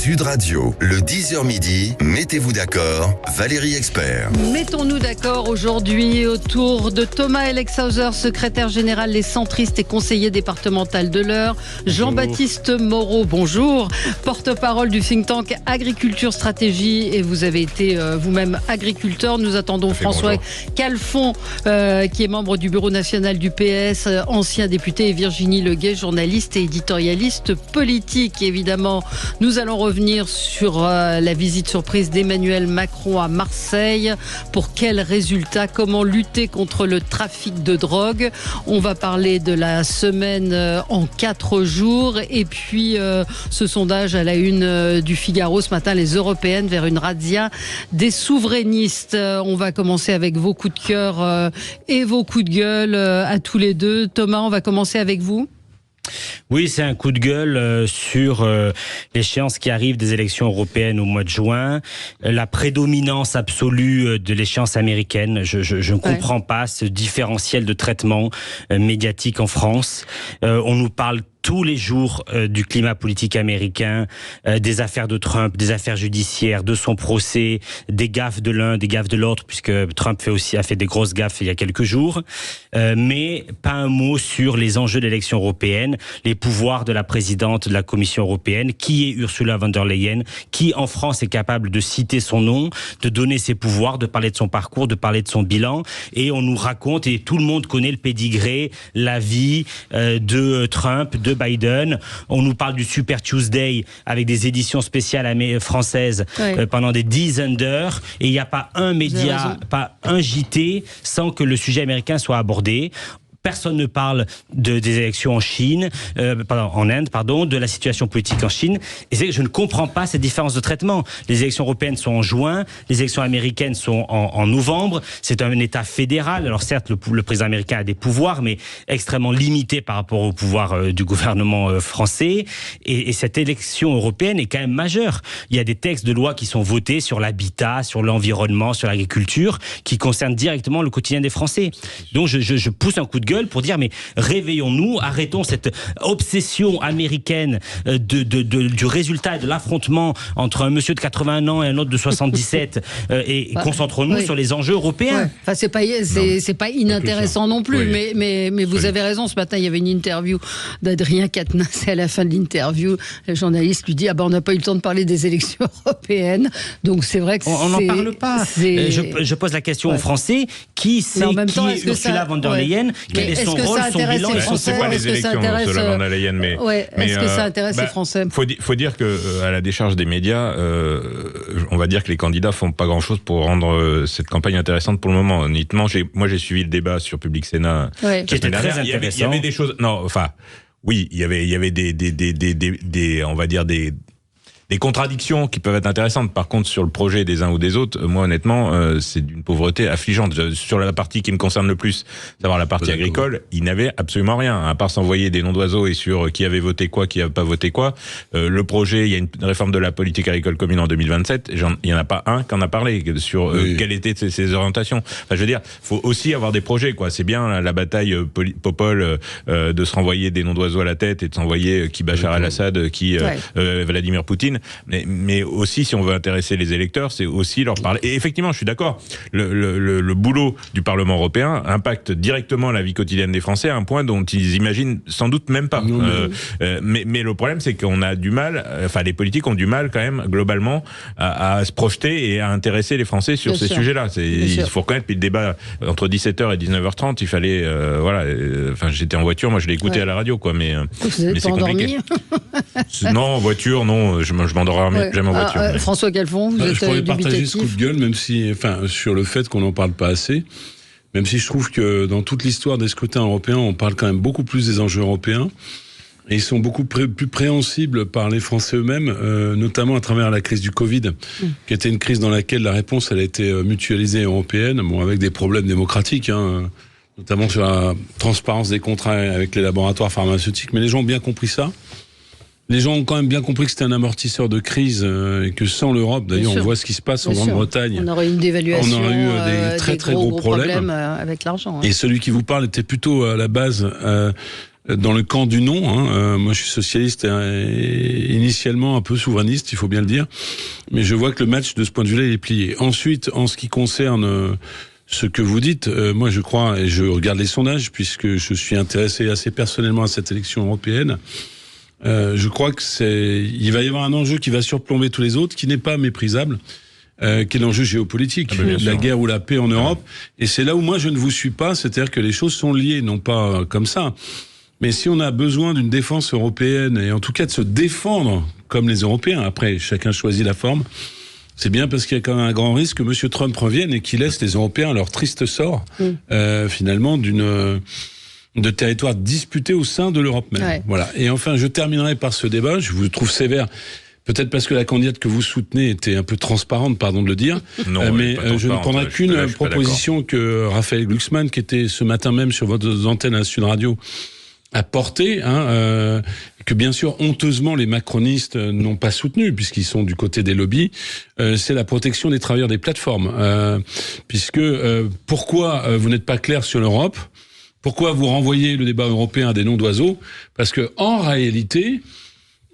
Sud Radio, le 10h midi, mettez-vous d'accord, Valérie Expert. Mettons-nous d'accord aujourd'hui autour de Thomas Elexhauser, secrétaire général des centristes et conseiller départemental de l'Eure. Jean-Baptiste Moreau, bonjour, porte-parole du think tank Agriculture Stratégie, et vous avez été vous-même agriculteur. Nous attendons François Calfon, qui est membre du bureau national du PS, ancien député, et Virginie Leguet, journaliste et éditorialiste politique. Évidemment, nous allons revenir sur la visite surprise d'Emmanuel Macron à Marseille. Pour quels résultats? Comment lutter contre le trafic de drogue? On va parler de la semaine en 4 jours. Et puis, ce sondage à la une du Figaro ce matin, les européennes vers une razzia des souverainistes. On va commencer avec vos coups de cœur et vos coups de gueule à tous les deux. Thomas, on va commencer avec vous. Oui, c'est un coup de gueule sur l'échéance qui arrive des élections européennes au mois de juin. La prédominance absolue de l'échéance américaine. Je ne comprends pas ce différentiel de traitement médiatique en France. On nous parle tous les jours du climat politique américain, des affaires de Trump, des affaires judiciaires, de son procès, des gaffes de l'un, des gaffes de l'autre, puisque Trump a fait des grosses gaffes il y a quelques jours, mais pas un mot sur les enjeux de l'élection européenne, les pouvoirs de la présidente de la Commission européenne, qui est Ursula von der Leyen, qui en France est capable de citer son nom, de donner ses pouvoirs, de parler de son parcours, de parler de son bilan, et on nous raconte, et tout le monde connaît le pédigré, la vie de Trump, de Biden. On nous parle du Super Tuesday avec des éditions spéciales françaises pendant des dizaines d'heures, et il n'y a pas un média, pas un JT sans que le sujet américain soit abordé. Personne ne parle des élections en Chine, en Inde, de la situation politique en Chine. Et je ne comprends pas cette différence de traitement. Les élections européennes sont en juin, les élections américaines sont en novembre. C'est un État fédéral. Alors certes, le président américain a des pouvoirs, mais extrêmement limités par rapport au pouvoir du gouvernement français. Et cette élection européenne est quand même majeure. Il y a des textes de loi qui sont votés sur l'habitat, sur l'environnement, sur l'agriculture, qui concernent directement le quotidien des Français. Donc je pousse un coup de gueule pour dire, mais réveillons-nous, arrêtons cette obsession américaine du résultat et de l'affrontement entre un monsieur de 81 ans et un autre de '77 et concentrons-nous sur les enjeux européens. Enfin, c'est pas inintéressant non plus, mais vous avez raison. Ce matin, il y avait une interview d'Adrien Quatennens, et à la fin de l'interview, le journaliste lui dit on n'a pas eu le temps de parler des élections européennes. Donc c'est vrai que on n'en parle pas. Je pose la question aux Français, qui est Ursula von der Leyen? Quel est son rôle, son bilan? C'est pas les élections, Ursula von der Leyen, mais est-ce que ça intéresse les Français? Faut dire que à la décharge des médias, on va dire que les candidats font pas grand-chose pour rendre cette campagne intéressante pour le moment. Honnêtement, moi j'ai suivi le débat sur Public Sénat qui était très intéressant. Il y avait des choses. Non, enfin, oui, il y avait des on va dire des contradictions qui peuvent être intéressantes. Par contre, sur le projet des uns ou des autres, moi honnêtement, c'est d'une pauvreté affligeante. Sur la partie qui me concerne le plus, savoir la partie agricole, ils n'avaient absolument rien, à part s'envoyer des noms d'oiseaux et sur qui avait voté quoi, qui n'avait pas voté quoi. Le projet, il y a une réforme de la politique agricole commune en 2027, il n'y en a pas un qui en a parlé sur quelles étaient ses orientations. Enfin, je veux dire, faut aussi avoir des projets, quoi. C'est bien la bataille popole de se renvoyer des noms d'oiseaux à la tête et de s'envoyer qui Bachar al-Assad, qui Vladimir Poutine. Mais aussi, si on veut intéresser les électeurs, c'est aussi leur parler. Et effectivement, je suis d'accord, le boulot du Parlement européen impacte directement la vie quotidienne des Français à un point dont ils imaginent sans doute même pas. Mais le problème, c'est qu'on a du mal, enfin les politiques ont du mal quand même, globalement, à se projeter et à intéresser les Français sur ces sujets-là. Il faut reconnaître, puis le débat entre 17h et 19h30, il fallait... enfin, j'étais en voiture, moi je l'ai écouté à la radio, quoi, mais c'est compliqué. Non, en voiture, non, je m'endors jamais en voiture. François Calfon, vous êtes je pourrais partager ce coup de gueule, même si, sur le fait qu'on n'en parle pas assez, même si je trouve que dans toute l'histoire des scrutins européens, on parle quand même beaucoup plus des enjeux européens, et ils sont beaucoup plus préhensibles par les Français eux-mêmes, notamment à travers la crise du Covid, qui était une crise dans laquelle la réponse elle a été mutualisée européenne, avec des problèmes démocratiques, notamment sur la transparence des contrats avec les laboratoires pharmaceutiques, mais les gens ont bien compris ça. Les gens ont quand même bien compris que c'était un amortisseur de crise et que sans l'Europe, d'ailleurs, on voit ce qui se passe en Grande-Bretagne. On aurait eu une dévaluation, on aurait eu des très gros problèmes avec l'argent. Et celui qui vous parle était plutôt à la base dans le camp du non. Moi, je suis socialiste initialement un peu souverainiste, il faut bien le dire. Mais je vois que le match, de ce point de vue-là, il est plié. Ensuite, en ce qui concerne ce que vous dites, moi, je crois, et je regarde les sondages, puisque je suis intéressé assez personnellement à cette élection européenne, je crois que il va y avoir un enjeu qui va surplomber tous les autres, qui n'est pas méprisable, qui est l'enjeu géopolitique, la guerre ou la paix en Europe. Et c'est là où moi, je ne vous suis pas, c'est-à-dire que les choses sont liées, non pas comme ça. Mais si on a besoin d'une défense européenne, et en tout cas de se défendre comme les Européens, après chacun choisit la forme, c'est bien parce qu'il y a quand même un grand risque que M. Trump revienne et qu'il laisse les Européens à leur triste sort, finalement, de territoires disputés au sein de l'Europe même. Ouais. Voilà. Et enfin, je terminerai par ce débat, je vous trouve sévère, peut-être parce que la candidate que vous soutenez était un peu transparente, pardon de le dire, non, mais je ne prendrai qu'une proposition que Raphaël Glucksmann, qui était ce matin même sur votre antenne à Sud Radio, a porté, que bien sûr honteusement les macronistes n'ont pas soutenu puisqu'ils sont du côté des lobbies, c'est la protection des travailleurs des plateformes. Puisque pourquoi vous n'êtes pas clair sur l'Europe? Pourquoi vous renvoyez le débat européen à des noms d'oiseaux? Parce que en réalité,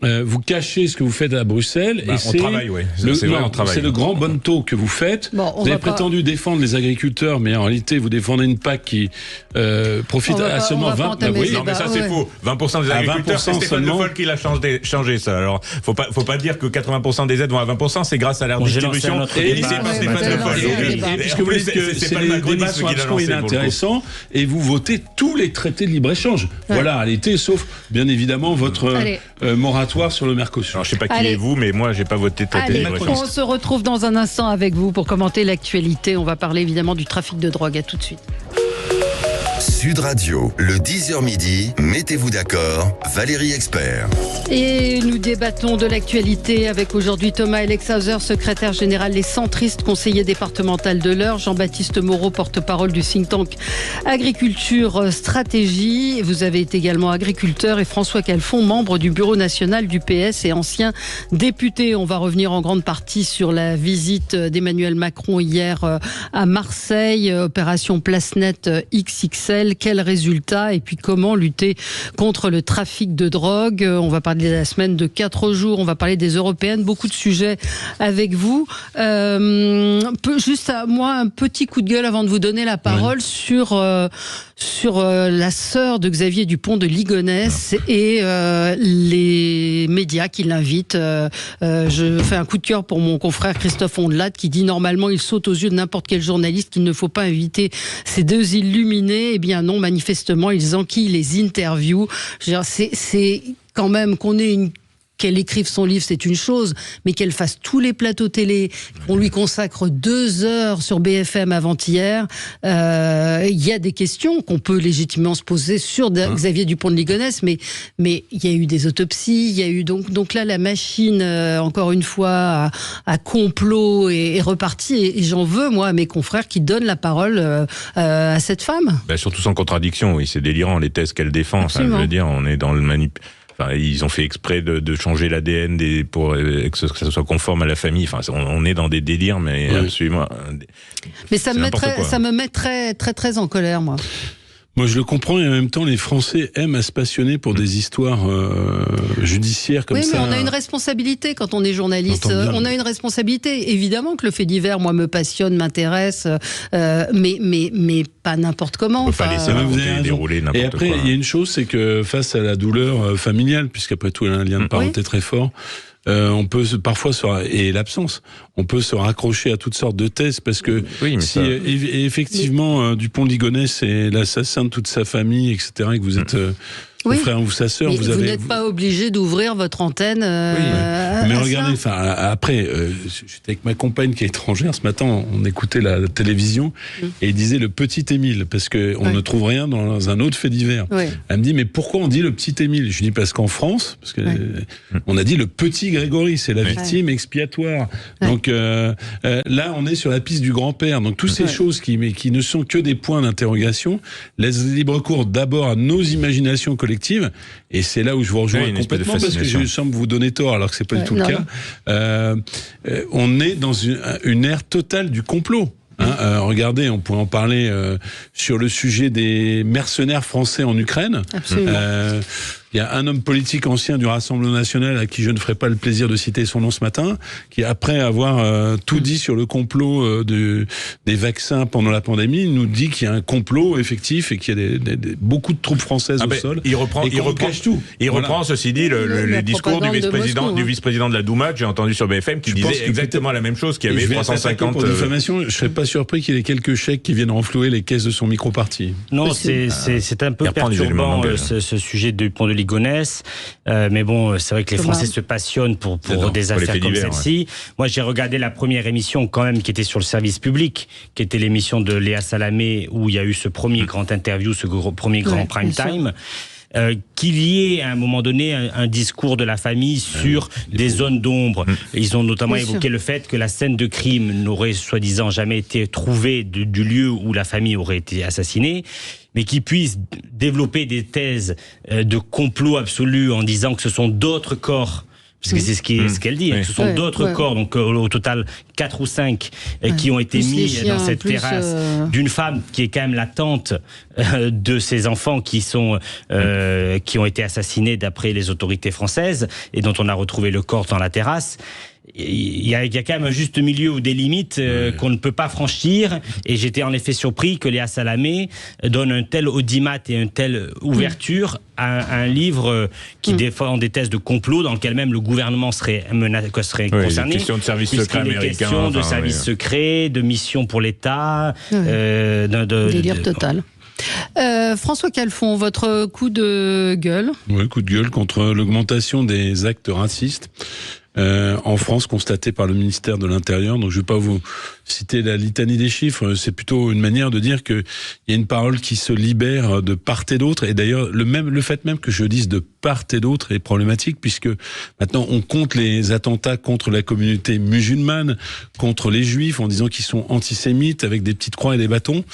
vous cachez ce que vous faites à Bruxelles et c'est le grand bonneteau que vous faites. Bon, vous avez prétendu défendre les agriculteurs, mais en réalité vous défendez une PAC qui profite à seulement 20%. Non mais ça c'est faux. 20% des agriculteurs, c'est Stéphane Le Foll qui l'a changé ça. Alors faut pas dire que 80% des aides vont à 20%, c'est grâce à la redistribution. Et c'est pas Stéphane Le Foll. Puisque vous dites que c'est les débats sont absolument inintéressants et vous votez tous les traités de libre-échange. Voilà, à l'été, sauf bien évidemment votre moratoire sur le Mercosur. Alors, je sais pas qui est vous, mais moi j'ai pas voté traité de libre-échange. On se retrouve dans un instant avec vous pour commenter l'actualité. On va parler évidemment du trafic de drogue. À tout de suite. Sud Radio, le 10h midi, mettez-vous d'accord, Valérie Expert. Et nous débattons de l'actualité avec aujourd'hui Thomas Elexhauser, secrétaire général des centristes, conseiller départemental de l'Eure, Jean-Baptiste Moreau, porte-parole du think tank Agriculture Stratégie. Vous avez été également agriculteur et François Calfon, membre du bureau national du PS et ancien député. On va revenir en grande partie sur la visite d'Emmanuel Macron hier à Marseille, opération Place Nette XXL. Quels résultats et puis comment lutter contre le trafic de drogue. On va parler de la semaine de 4 jours, on va parler des européennes, beaucoup de sujets avec vous. Juste à moi un petit coup de gueule avant de vous donner la parole sur la sœur de Xavier Dupont de Ligonnès et les médias qui l'invitent. Je fais un coup de cœur pour mon confrère Christophe Ondelat qui dit normalement il saute aux yeux de n'importe quel journaliste qu'il ne faut pas inviter ces deux illuminés. Eh bien non, manifestement ils enquillent les interviews. Je veux dire, c'est quand même qu'elle écrive son livre, c'est une chose, mais qu'elle fasse tous les plateaux télé, qu'on lui consacre 2 heures sur BFM avant-hier, il y a des questions qu'on peut légitimement se poser sur Xavier Dupont de Ligonnès, mais il y a eu des autopsies, il y a eu donc là la machine, encore une fois, à complot est repartie, et j'en veux, moi, à mes confrères qui donnent la parole à cette femme. Surtout sans contradiction, oui, c'est délirant, les thèses qu'elle défend, je veux dire, on est dans le ils ont fait exprès de changer l'ADN pour que ça soit conforme à la famille. Enfin, on est dans des délires, mais absolument. Mais ça me met très, très, très en colère, moi. Moi, je le comprends, et en même temps, les Français aiment à se passionner pour des histoires judiciaires comme ça. Oui, mais on a une responsabilité quand on est journaliste. On a une responsabilité. Évidemment que le fait divers, moi, me passionne, m'intéresse, mais pas n'importe comment. On peut pas laisser dérouler n'importe quoi. Et après, il y a une chose, c'est que face à la douleur familiale, puisqu'après tout, il y a un lien de parenté très fort, on peut parfois et l'absence, on peut se raccrocher à toutes sortes de thèses parce que effectivement Dupont de Ligonnès est l'assassin de toute sa famille, etc., et que vous êtes son frère ou sa sœur, vous n'êtes pas obligé d'ouvrir votre antenne. Mais regardez, après, j'étais avec ma compagne qui est étrangère. Ce matin, on écoutait la télévision et il disait le petit Émile, parce que on ne trouve rien dans un autre fait divers. Elle me dit, mais pourquoi on dit le petit Émile? Je lui dis, parce qu'en France, on a dit le petit Grégory, c'est la victime expiatoire. Donc là, on est sur la piste du grand-père. Donc toutes ces choses qui ne sont que des points d'interrogation laissent libre cours d'abord à nos imaginations collectives. Et c'est là où je vous rejoins complètement, parce que je semble vous donner tort alors que c'est pas du tout le cas. On est dans une ère totale du complot. Regardez, on pourrait en parler sur le sujet des mercenaires français en Ukraine. Absolument. Il y a un homme politique ancien du Rassemblement national à qui je ne ferai pas le plaisir de citer son nom ce matin, qui après avoir tout dit sur le complot des vaccins pendant la pandémie, nous dit qu'il y a un complot effectif et qu'il y a beaucoup de troupes françaises au sol. Il reprend tout. Il reprend, ceci dit, le discours du vice-président de la Douma, que j'ai entendu sur BFM, qui disait exactement la même chose, qu'il y avait 350... Pour diffamation, je ne serais pas surpris qu'il y ait quelques chèques qui viennent renflouer les caisses de son micro-parti. Non, c'est un peu perturbant ce sujet du pont de Ligonnès, mais bon, c'est vrai que les Français se passionnent pour des affaires comme celle-ci. Moi, j'ai regardé la première émission quand même qui était sur le service public, qui était l'émission de Léa Salamé, où il y a eu ce premier grand interview, ce premier grand prime time. Qu'il y ait à un moment donné un discours de la famille sur des zones d'ombre. Ils ont notamment évoqué le fait que la scène de crime n'aurait soi-disant jamais été trouvée du lieu où la famille aurait été assassinée, mais qu'ils puissent développer des thèses de complot absolu en disant que ce sont d'autres corps. Parce que c'est ce qu'elle dit. Ce sont d'autres corps, donc au total 4 ou 5, qui ont été mis dans cette terrasse d'une femme qui est quand même la tante de ces enfants qui ont été assassinés d'après les autorités françaises et dont on a retrouvé le corps dans la terrasse. Il y a quand même un juste milieu ou des limites qu'on ne peut pas franchir, et j'étais en effet surpris que Léa Salamé donne un tel audimat et une telle ouverture à un livre qui défend des thèses de complot dans lequel même le gouvernement serait concerné. Question de services secrets américains. Question de services secrets, de missions pour l'État. Délire total. François Calfon, votre coup de gueule. Oui, coup de gueule contre l'augmentation des actes racistes en France, constaté par le ministère de l'Intérieur. Donc je ne vais pas vous citer la litanie des chiffres, c'est plutôt une manière de dire qu'il y a une parole qui se libère de part et d'autre. Et d'ailleurs, le fait même que je dise de part et d'autre est problématique, puisque maintenant on compte les attentats contre la communauté musulmane, contre les juifs, en disant qu'ils sont antisémites, avec des petites croix et des bâtons.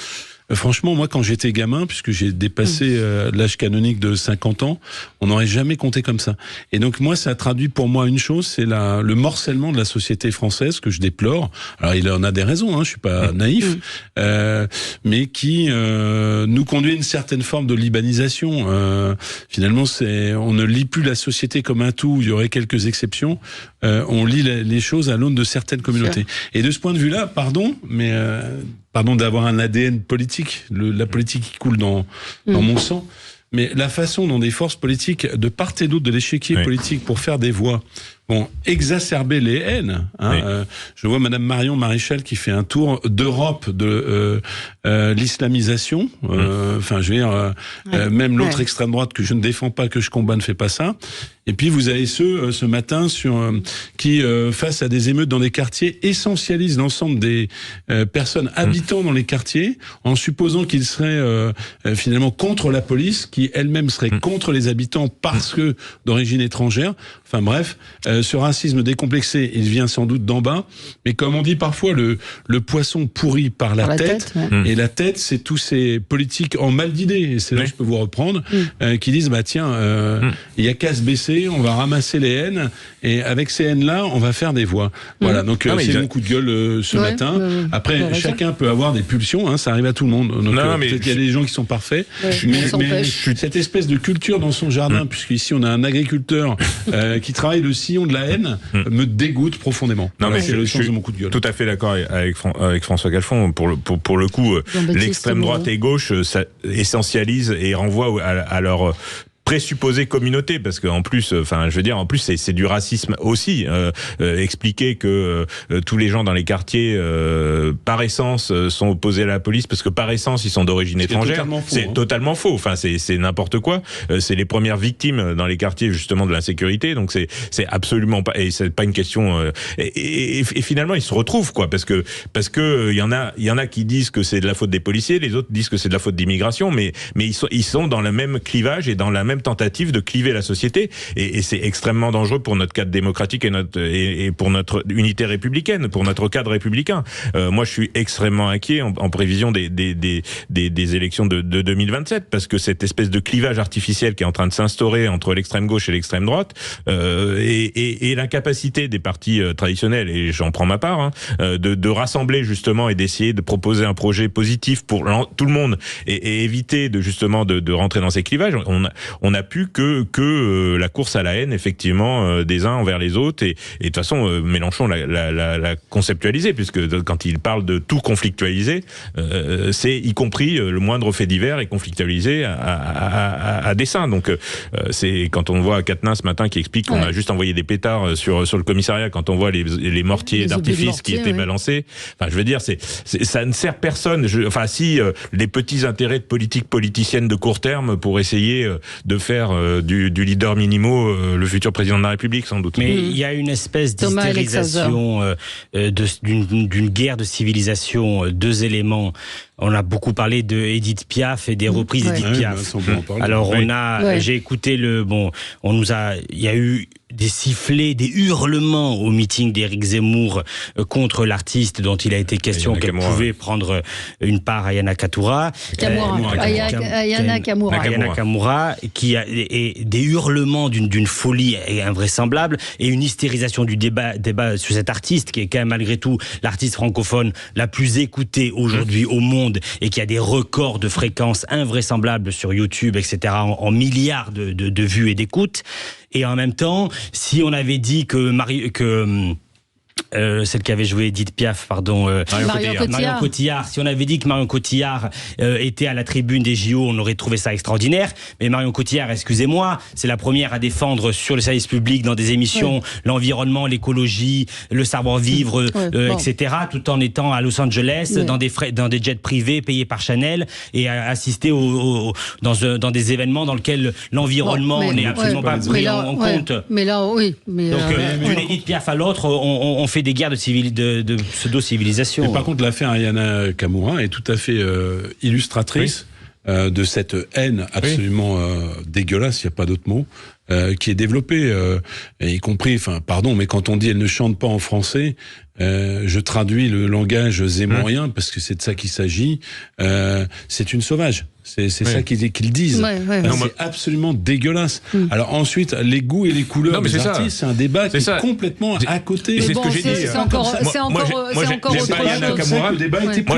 Franchement, moi, quand j'étais gamin, puisque j'ai dépassé l'âge canonique de 50 ans, on n'aurait jamais compté comme ça. Et donc, moi, ça traduit pour moi une chose, c'est le morcellement de la société française que je déplore. Alors, il en a des raisons, je suis pas naïf, mais qui nous conduit à une certaine forme de libanisation. Finalement, on ne lit plus la société comme un tout, il y aurait quelques exceptions. On lit les choses à l'aune de certaines communautés. Et de ce point de vue-là, pardon d'avoir un ADN politique, la politique qui coule dans mon sang, mais la façon dont des forces politiques, de part et d'autre de l'échiquier politique, pour faire des voix, vont exacerber les haines. Je vois Madame Marion Maréchal qui fait un tour d'Europe de l'islamisation. Enfin, je veux dire, même l'autre extrême droite que je ne défends pas, que je combats, ne fait pas ça. Et puis vous avez ceux ce matin qui, face à des émeutes dans des quartiers, essentialisent l'ensemble des personnes habitant dans les quartiers, en supposant qu'ils seraient finalement contre la police, qui elle-même serait contre les habitants parce que d'origine étrangère. Enfin bref, ce racisme décomplexé, il vient sans doute d'en bas, mais comme on dit parfois, le poisson pourrit par la tête, et la tête, c'est tous ces politiques en mal d'idées, et c'est là que je peux vous reprendre, qui disent, il y a qu'à se baisser, on va ramasser les haines, et avec ces haines-là, on va faire des voix. Voilà, donc c'est mon coup de gueule ce matin. Après, chacun peut avoir des pulsions, ça arrive à tout le monde. Donc peut-être qu'il y a des gens qui sont parfaits, mais cette espèce de culture dans son jardin, puisqu'ici on a un agriculteur qui travaille le sillon de la haine, me dégoûte profondément. Non, mais c'est le sens de mon coup de gueule. Tout à fait d'accord avec François Calfon. Pour le coup, l'extrême droite et gauche, ça essentialise et renvoie à leur présupposée communauté, parce qu'en plus, c'est du racisme aussi. Expliquer que tous les gens dans les quartiers, par essence, sont opposés à la police, parce que par essence, ils sont d'origine étrangère, c'est totalement faux. Enfin, c'est n'importe quoi. C'est les premières victimes dans les quartiers, justement, de l'insécurité. Donc c'est absolument pas, et c'est pas une question. Et finalement, ils se retrouvent, quoi, parce que il y en a qui disent que c'est de la faute des policiers, les autres disent que c'est de la faute d'immigration, mais ils sont dans le même clivage et dans la même même tentative de cliver la société, et c'est extrêmement dangereux pour notre cadre démocratique et pour notre unité républicaine, pour notre cadre républicain. Moi, je suis extrêmement inquiet en prévision des élections de 2027, parce que cette espèce de clivage artificiel qui est en train de s'instaurer entre l'extrême gauche et l'extrême droite, et l'incapacité des partis traditionnels, et j'en prends ma part, de rassembler justement et d'essayer de proposer un projet positif pour tout le monde et éviter de rentrer dans ces clivages. On n'a pu que la course à la haine, effectivement, des uns envers les autres, et de toute façon Mélenchon l'a conceptualisé, puisque quand il parle de tout conflictualiser, c'est y compris le moindre fait divers est conflictualisé à dessein. Donc c'est quand on voit Quatennens ce matin qui explique qu'on a juste envoyé des pétards sur le commissariat, quand on voit les mortiers d'artifice qui étaient balancés, enfin je veux dire ça ne sert personne. Si les petits intérêts de politique politicienne de court terme pour essayer de faire du leader minimo le futur président de la République, sans doute. Mais il y a une espèce d'hystérisation d'une guerre de civilisation, deux éléments. On a beaucoup parlé de Edith Piaf et des reprises d'Edith Piaf. Alors j'ai écouté il y a eu des sifflets, des hurlements au meeting d'Éric Zemmour contre l'artiste dont il a été question qu'elle pouvait prendre une part, Ayana Kamura, qui a et des hurlements d'une folie invraisemblable et une hystérisation du débat sur cet artiste qui est quand même malgré tout l'artiste francophone la plus écoutée aujourd'hui au monde et qui a des records de fréquences invraisemblables sur YouTube, etc., en milliards de vues et d'écoutes. Et en même temps, si on avait dit que celle qui avait joué Edith Piaf, Marion Cotillard. Si on avait dit que Marion Cotillard était à la tribune des JO, on aurait trouvé ça extraordinaire. Mais Marion Cotillard, excusez-moi, c'est la première à défendre sur le service public dans des émissions l'environnement, l'écologie, le savoir-vivre, etc. Tout en étant à Los Angeles dans des jets privés payés par Chanel et à assister dans des événements dans lesquels l'environnement n'est absolument pas pris en compte. Mais là, oui. Donc d'une Edith Piaf à l'autre, on fait des guerres de pseudo-civilisation. Mais par contre, l'affaire Ayana Kamura est tout à fait illustratrice de cette haine absolument dégueulasse, il n'y a pas d'autre mot, qui est développée, y compris, mais quand on dit elle ne chante pas en français, je traduis le langage zémorien parce que c'est de ça qu'il s'agit, c'est une sauvage. C'est ça qu'ils disent. C'est absolument dégueulasse. Alors ensuite, les goûts et les couleurs des artistes, c'est un débat qui est complètement à côté. C'est ce que j'ai dit. C'est encore autre chose. Moi,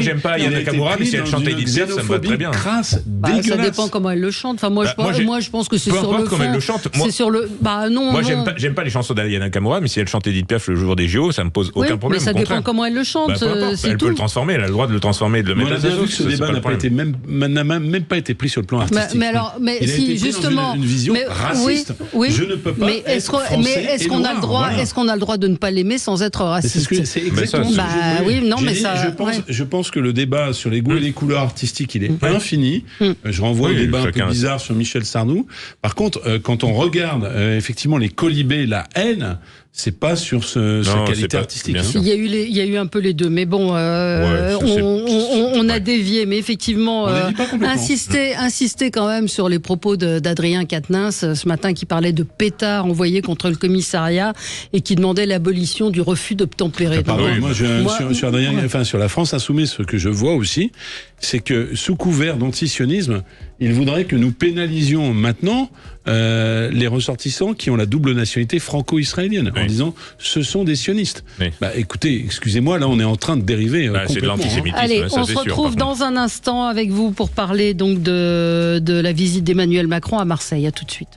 j'aime pas Ayana Kamura, mais si elle chante Edith Piaf, ça me va très bien. Ça dépend comment elle le chante. Enfin, moi, je pense que c'est sur le fond. Comme elle le chante. C'est sur le. Non. Moi, j'aime pas les chansons d'Ayana Kamura, mais si elle chante Edith Piaf le jour des JO, ça me pose aucun problème. Mais ça dépend comment elle le chante. Elle peut le transformer. Elle a le droit de le transformer et de le mettre à sa sauce. Ce débat n'a même pas été pris sur le plan artistique. Mais si justement, une vision raciste. Je ne peux pas. Mais est-ce qu'on a le droit Est-ce qu'on a le droit de ne pas l'aimer sans être raciste? C'est exactement. Je pense que le débat sur les goûts et les couleurs artistiques, il est infini. Je renvoie au débat un peu bizarre sur Michel Sardou. Par contre, quand on regarde effectivement les colibés, la haine, c'est pas sur cette qualité artistique. Il y a eu un peu les deux, mais bon, on a dévié, mais effectivement, insister quand même sur les propos d'Adrien Quatennens ce matin, qui parlait de pétards envoyés contre le commissariat et qui demandait l'abolition du refus d'obtempérer. Sur la France Insoumise, ce que je vois aussi, c'est que sous couvert d'antisionisme, il voudrait que nous pénalisions maintenant les ressortissants qui ont la double nationalité franco-israélienne, en disant ce sont des sionistes. Écoutez, excusez-moi, là on est en train de dériver complètement. C'est de l'antisémitisme. Allez, on se retrouve dans un instant avec vous pour parler donc de la visite d'Emmanuel Macron à Marseille. À tout de suite.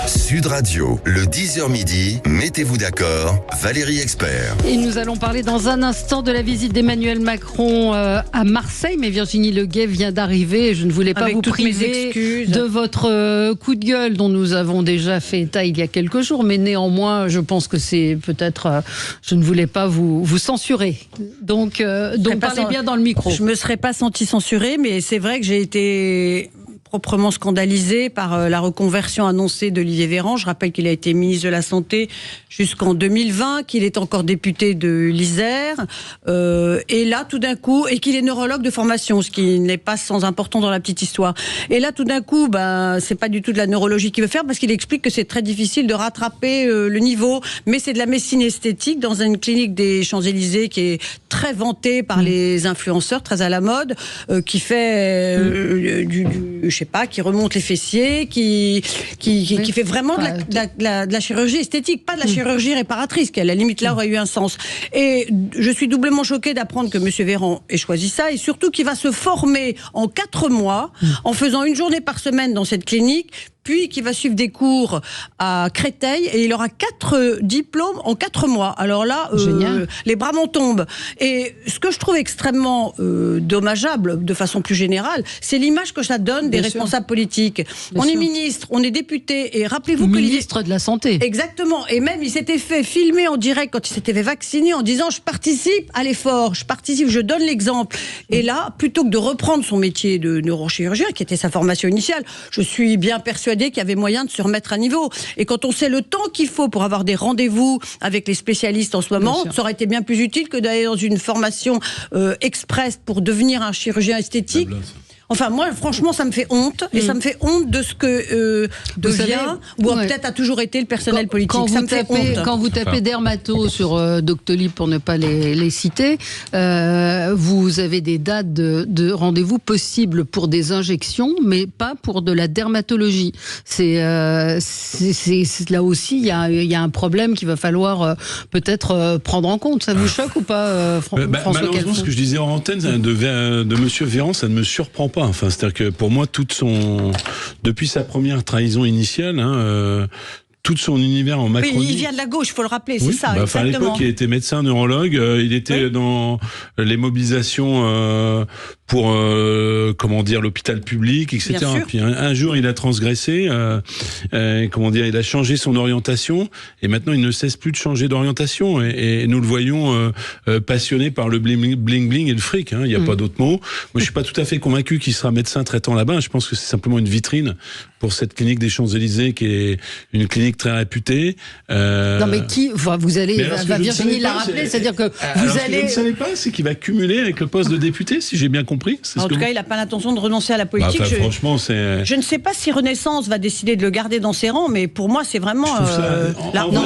Sud Radio, le 10h midi, mettez-vous d'accord, Valérie Expert. Et nous allons parler dans un instant de la visite d'Emmanuel Macron à Marseille, mais Virginie Leguet vient d'arriver et je ne voulais pas vous priver de votre coup de gueule dont nous avons déjà fait état il y a quelques jours, mais néanmoins, je pense que c'est peut-être... je ne voulais pas vous censurer. Donc parlez bien dans le micro. Je ne me serais pas sentie censurée, mais c'est vrai que j'ai été proprement scandalisé par la reconversion annoncée d'Olivier Véran. Je rappelle qu'il a été ministre de la Santé jusqu'en 2020, qu'il est encore député de l'Isère, et là tout d'un coup, et qu'il est neurologue de formation, ce qui n'est pas sans importance dans la petite histoire. Et là tout d'un coup, c'est pas du tout de la neurologie qu'il veut faire, parce qu'il explique que c'est très difficile de rattraper le niveau, mais c'est de la médecine esthétique dans une clinique des Champs-Élysées qui est très vantée par les influenceurs, très à la mode, qui fait qui remonte les fessiers, qui fait vraiment de la chirurgie esthétique, pas de la chirurgie réparatrice, qui à la limite là aurait eu un sens. Et je suis doublement choquée d'apprendre que M. Véran ait choisi ça, et surtout qu'il va se former en 4 mois, en faisant 1 journée par semaine dans cette clinique, puis qui va suivre des cours à Créteil, et il aura 4 diplômes en 4 mois. Alors là, les bras m'en tombent. Et ce que je trouve extrêmement dommageable, de façon plus générale, c'est l'image que ça donne des responsables politiques. On est ministre, on est député, et rappelez-vous que ministre de la Santé. Exactement. Et même, il s'était fait filmer en direct quand il s'était fait vacciner en disant « Je participe à l'effort, je donne l'exemple ». Et là, plutôt que de reprendre son métier de neurochirurgien, qui était sa formation initiale, je suis bien persuadée qu'il y avait moyen de se remettre à niveau. Et quand on sait le temps qu'il faut pour avoir des rendez-vous avec les spécialistes en ce moment, ça aurait été bien plus utile que d'aller dans une formation express pour devenir un chirurgien esthétique. Enfin, moi, franchement, ça me fait honte. Et ça me fait honte de ce que devient, ou peut-être a toujours été le personnel politique. Quand vous tapez dermato sur Doctolib, pour ne pas les citer, vous avez des dates de rendez-vous possibles pour des injections, mais pas pour de la dermatologie. C'est là aussi, il y a un problème qu'il va falloir peut-être prendre en compte. Ça vous choque ou pas, François Malheureusement, ce que je disais en antenne de Monsieur Véran, ça ne me surprend pas. Enfin, c'est-à-dire que pour moi, depuis sa première trahison initiale, tout son univers en Macronie. Oui, il vient de la gauche, il faut le rappeler, c'est ça, exactement. À l'époque, il était médecin neurologue, il était dans les mobilisations pour l'hôpital public, etc. Puis un jour, il a transgressé, il a changé son orientation, et maintenant, il ne cesse plus de changer d'orientation. Et nous le voyons passionné par le bling-bling et le fric. Il n'y a pas d'autre mot. Moi, je suis pas tout à fait convaincu qu'il sera médecin traitant là-bas. Je pense que c'est simplement une vitrine pour cette clinique des Champs-Élysées, qui est une clinique très réputée. Non, mais Virginie l'a rappelé, c'est-à-dire que vous allez... Ce que je ne savais pas, c'est qu'il va cumuler avec le poste de député, si j'ai bien compris. En tout cas, il n'a pas l'intention de renoncer à la politique. Franchement, je ne sais pas si Renaissance va décider de le garder dans ses rangs, mais pour moi, c'est vraiment...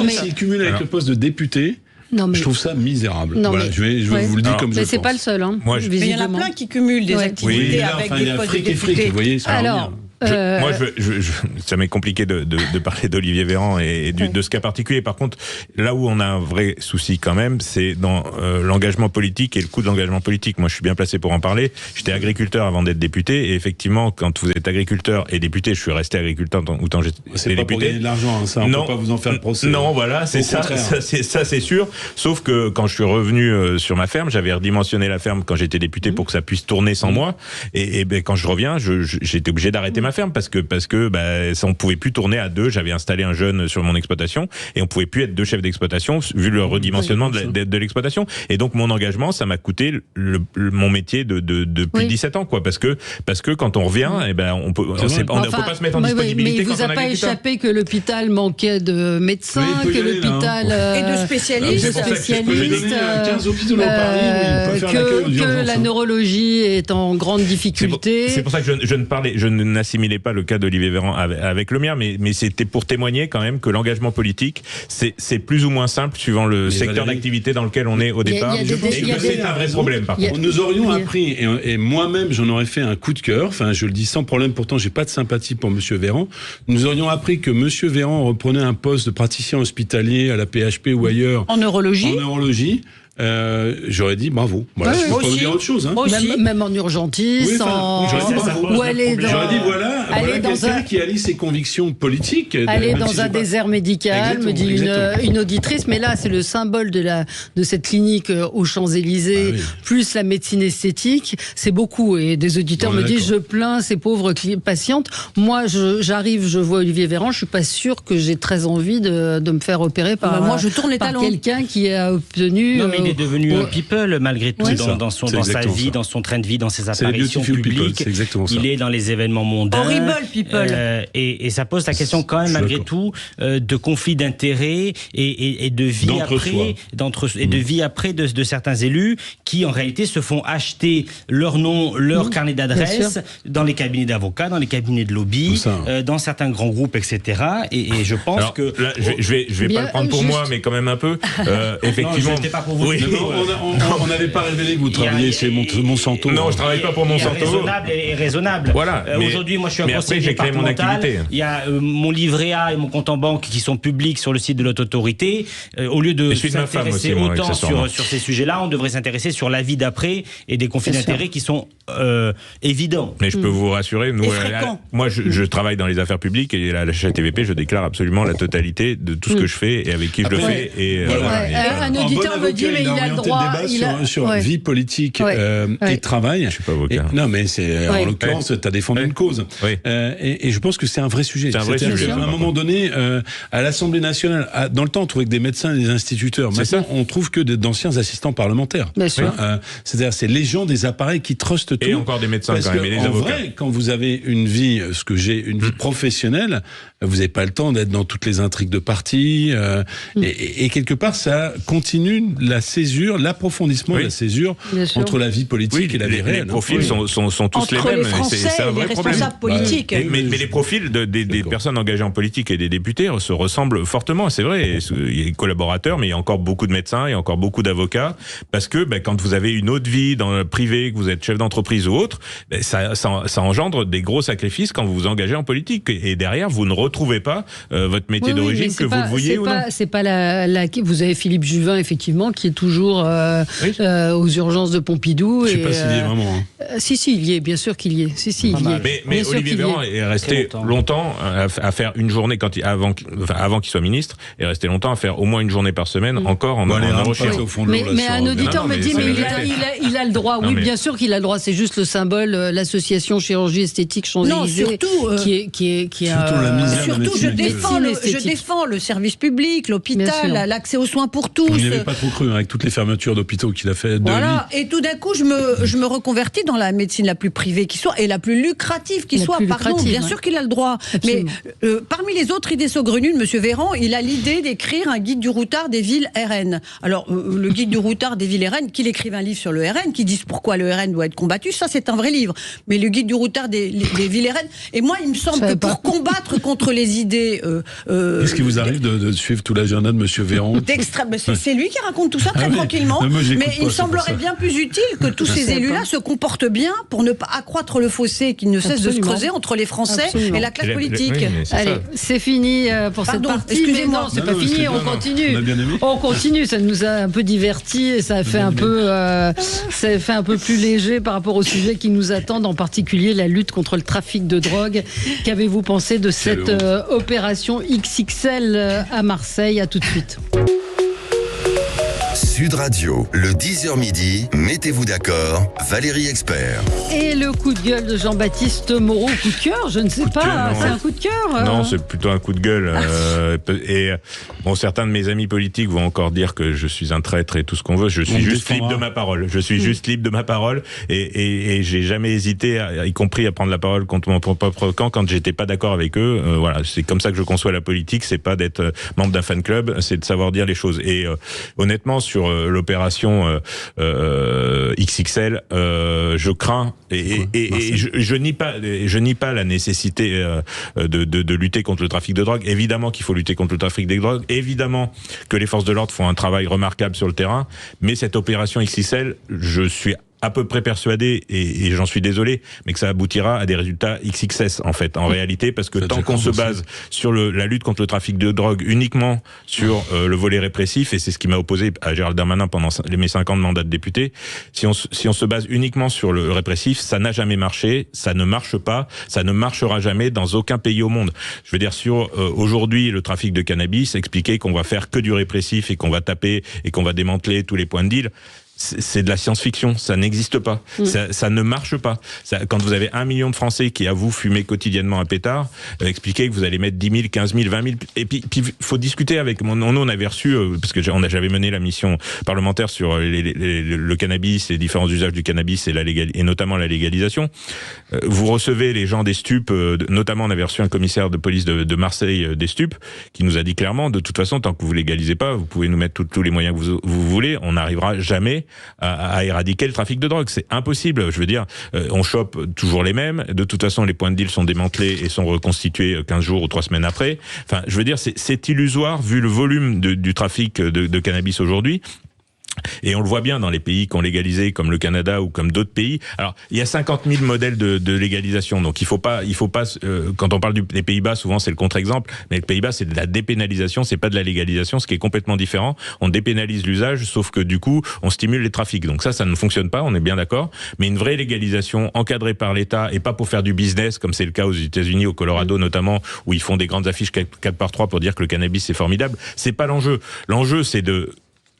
S'il cumule avec le poste de député... je trouve ça misérable. Je vous le dis comme je pense. Mais c'est pas le seul. Mais il y en a plein qui cumulent des activités avec des postes de députés. Vous voyez, moi, ça m'est compliqué de parler d'Olivier Véran et de ce cas particulier. Par contre, là où on a un vrai souci quand même, c'est dans l'engagement politique et le coût de l'engagement politique. Moi, je suis bien placé pour en parler. J'étais agriculteur avant d'être député, et effectivement, quand vous êtes agriculteur et député, je suis resté agriculteur autant j'étais député. C'est pas pour gagner de l'argent, ça. On peut pas vous en faire le procès. Non, voilà, c'est ça. Ça, c'est sûr. Sauf que quand je suis revenu sur ma ferme, j'avais redimensionné la ferme quand j'étais député pour que ça puisse tourner sans moi. Et quand je reviens, j'étais obligé d'arrêter ma ferme parce que ça, on pouvait plus tourner à 2. J'avais installé un jeune sur mon exploitation et on pouvait plus être 2 chefs d'exploitation vu le redimensionnement de l'exploitation. Et donc mon engagement, ça m'a coûté mon métier depuis 17 ans, quoi. Parce que quand on revient, on peut pas se mettre en disponibilité. Mais il vous a pas échappé que l'hôpital manquait de médecins, que l'hôpital et de spécialistes, que la neurologie est en grande difficulté. C'est pour ça que je n'assimilais pas le cas d'Olivier Véran avec le mien, mais c'était pour témoigner quand même que l'engagement politique, c'est plus ou moins simple suivant le secteur d'activité dans lequel on est au départ, et que c'est un vrai problème par contre. Nous aurions appris, et moi-même j'en aurais fait un coup de cœur, enfin je le dis sans problème, pourtant j'ai pas de sympathie pour Monsieur Véran, nous aurions appris que Monsieur Véran reprenait un poste de praticien hospitalier à la PHP ou ailleurs. En neurologie. J'aurais dit bravo. Voilà, je ne peux pas vous dire autre chose. Même en urgentiste, j'aurais dit voilà quelqu'un qui allie ses convictions politiques. Aller dans un désert médical, me dit une auditrice, mais là c'est le symbole de cette clinique aux Champs-Élysées, plus la médecine esthétique, c'est beaucoup. Et des auditeurs me disent, je plains ces pauvres patientes. Moi, j'arrive, je vois Olivier Véran, je suis pas sûre que j'ai très envie de me faire opérer par quelqu'un qui a obtenu... il est devenu un people malgré tout dans sa vie, dans son train de vie, dans ses apparitions publiques. Il est dans les événements mondains. Horrible people. Et ça pose la question quand même malgré tout de conflits d'intérêts et de vie de vie après de certains élus qui en réalité se font acheter leur nom, leur carnet d'adresses dans les cabinets d'avocats, dans les cabinets de lobby, dans certains grands groupes, etc. Et je pense que là, je vais pas le prendre pour moi, mais quand même un peu. Effectivement. Non, pas pour vous. Oui. On n'avait pas révélé que vous travailliez chez Monsanto. Non, je travaille pas pour Monsanto. Raisonnable. Voilà. Aujourd'hui, moi, je suis un conseiller départemental. Il y a mon livret A et mon compte en banque qui sont publics sur le site de l'autorité. Au lieu de s'intéresser autant sur ces sujets-là, on devrait s'intéresser sur la vie d'après et des conflits d'intérêts qui sont évidents. Mais je peux vous rassurer, moi, je travaille dans les affaires publiques et à la HATVP, je déclare absolument la totalité de tout ce que je fais et avec qui je le fais. Un auditeur me dit, mais il a le droit. Sur vie politique et travail. Je suis pas avocat. Non, mais c'est en l'occurrence, tu as défendu une cause. Et je pense que c'est un vrai sujet. C'est à un moment donné, à l'Assemblée nationale, dans le temps, on trouvait que des médecins et des instituteurs. Maintenant, on trouve que d'anciens assistants parlementaires. Bien sûr. C'est-à-dire, c'est les gens des appareils qui trustent tout. Et encore des médecins quand même, et des avocats. En vrai, quand vous avez une vie, une vie professionnelle, vous n'avez pas le temps d'être dans toutes les intrigues de parti. Et quelque part, ça continue la césure, l'approfondissement de la césure entre la vie politique et la vie réelle. Les profils sont tous entre les mêmes. Les Français c'est un vrai et les responsables problème. politiques. Mais les profils des personnes engagées en politique et des députés se ressemblent fortement, c'est vrai. Il y a des collaborateurs, mais il y a encore beaucoup de médecins, il y a encore beaucoup d'avocats, parce que quand vous avez une autre vie dans le privé, que vous êtes chef d'entreprise ou autre, ça engendre des gros sacrifices quand vous vous engagez en politique. Et derrière, vous ne retrouvez pas votre métier d'origine, que vous le vouliez ou non. C'est pas vous avez Philippe Juvin, effectivement, qui est toujours aux urgences de Pompidou. Je sais pas s'il y est vraiment. Si, il y est, bien sûr qu'il y est. Il y est. Mais Olivier Véran est resté longtemps à faire une journée avant qu'il soit ministre, est resté longtemps à faire au moins une journée par semaine encore en recherche. Mais un auditeur me dit, il a le droit. Oui, bien sûr qu'il a le droit. C'est juste le symbole, l'association chirurgie esthétique Champs-Élysées. Non, surtout, surtout, je défends le service public, l'hôpital, l'accès aux soins pour tous. Vous n'y avez pas trop cru avec toutes les fermetures d'hôpitaux qu'il a fait. Voilà. Et tout d'un coup, je me reconvertis dans la médecine la plus privée qui soit et la plus lucrative qui soit. Pardon, bien sûr qu'il a le droit. Absolument. Mais parmi les autres idées saugrenues de M. Véran, il a l'idée d'écrire un guide du routard des villes RN. Alors, le guide du routard des villes RN, qu'il écrive un livre sur le RN, qui dise pourquoi le RN doit être combattu, ça c'est un vrai livre. Mais le guide du routard des villes RN, et moi il me semble que pour combattre contre les idées... Qu'est-ce qui vous arrive de suivre tout l'agenda de M. Véran? C'est lui qui raconte tout ça très tranquillement. Mais il me semblerait bien plus utile que tous ces élus-là se comportent bien pour ne pas accroître le fossé qui ne cesse de se creuser entre les Français et la classe politique. Allez, c'est fini pour cette partie. Excusez-moi. Non, c'est pas fini, on continue. On continue, ça nous a un peu divertis et ça a fait un peu plus léger par rapport au sujet qui nous attendent, en particulier la lutte contre le trafic de drogue. Qu'avez-vous pensé de cette opération XXL à Marseille? À tout de suite. Sud Radio, le 10h midi, mettez-vous d'accord, Valérie Expert. Et le coup de gueule de Jean-Baptiste Moreau, coup de cœur, je ne sais pas, c'est un coup de cœur. Non, c'est plutôt un coup de gueule. Et bon, certains de mes amis politiques vont encore dire que je suis un traître et tout ce qu'on veut. Je suis juste libre de ma parole. Je suis juste libre de ma parole et j'ai jamais hésité, y compris à prendre la parole contre mon propre camp quand j'étais pas d'accord avec eux. Voilà, c'est comme ça que je conçois la politique. C'est pas d'être membre d'un fan club, c'est de savoir dire les choses. Et honnêtement, sur l'opération XXL, je crains et je nie pas la nécessité de lutter contre le trafic de drogue. Évidemment qu'il faut lutter contre le trafic des drogues. Évidemment que les forces de l'ordre font un travail remarquable sur le terrain. Mais cette opération XXL, je suis à peu près persuadé, et j'en suis désolé, mais que ça aboutira à des résultats XXS en fait, en réalité, parce que tant qu'on se base sur la lutte contre le trafic de drogue uniquement sur le volet répressif, et c'est ce qui m'a opposé à Gérald Darmanin pendant mes 5 ans de mandat de député, si on se base uniquement sur le répressif, ça n'a jamais marché, ça ne marche pas, ça ne marchera jamais dans aucun pays au monde. Je veux dire, sur aujourd'hui le trafic de cannabis, expliquer qu'on va faire que du répressif et qu'on va taper et qu'on va démanteler tous les points de deal, c'est de la science-fiction, ça n'existe pas, ça ne marche pas. Quand vous avez 1 million de Français qui avouent fumer quotidiennement un pétard, expliquez que vous allez mettre 10 000, 15 000, 20 000, et puis faut discuter avec, nous on avait reçu, parce que j'avais mené la mission parlementaire sur le cannabis, les différents usages du cannabis et notamment la légalisation. Vous recevez les gens des stupes, notamment on avait reçu un commissaire de police de Marseille des stupes, qui nous a dit clairement, de toute façon, tant que vous légalisez pas, vous pouvez nous mettre tous les moyens que vous voulez, on n'arrivera jamais à éradiquer le trafic de drogue. C'est impossible. Je veux dire, on chope toujours les mêmes. De toute façon, les points de deal sont démantelés et sont reconstitués 15 jours ou 3 semaines après. Enfin, je veux dire, c'est illusoire vu le volume du trafic de cannabis aujourd'hui. Et on le voit bien dans les pays qui ont légalisé, comme le Canada ou comme d'autres pays. Alors, il y a 50 000 modèles de légalisation. Donc, il faut pas. Quand on parle des Pays-Bas, souvent c'est le contre-exemple. Mais les Pays-Bas, c'est de la dépénalisation, c'est pas de la légalisation, ce qui est complètement différent. On dépénalise l'usage, sauf que du coup, on stimule les trafics. Donc ça ne fonctionne pas. On est bien d'accord. Mais une vraie légalisation encadrée par l'État et pas pour faire du business, comme c'est le cas aux États-Unis, au Colorado notamment, où ils font des grandes affiches 4x3 pour dire que le cannabis c'est formidable. C'est pas l'enjeu. L'enjeu, c'est de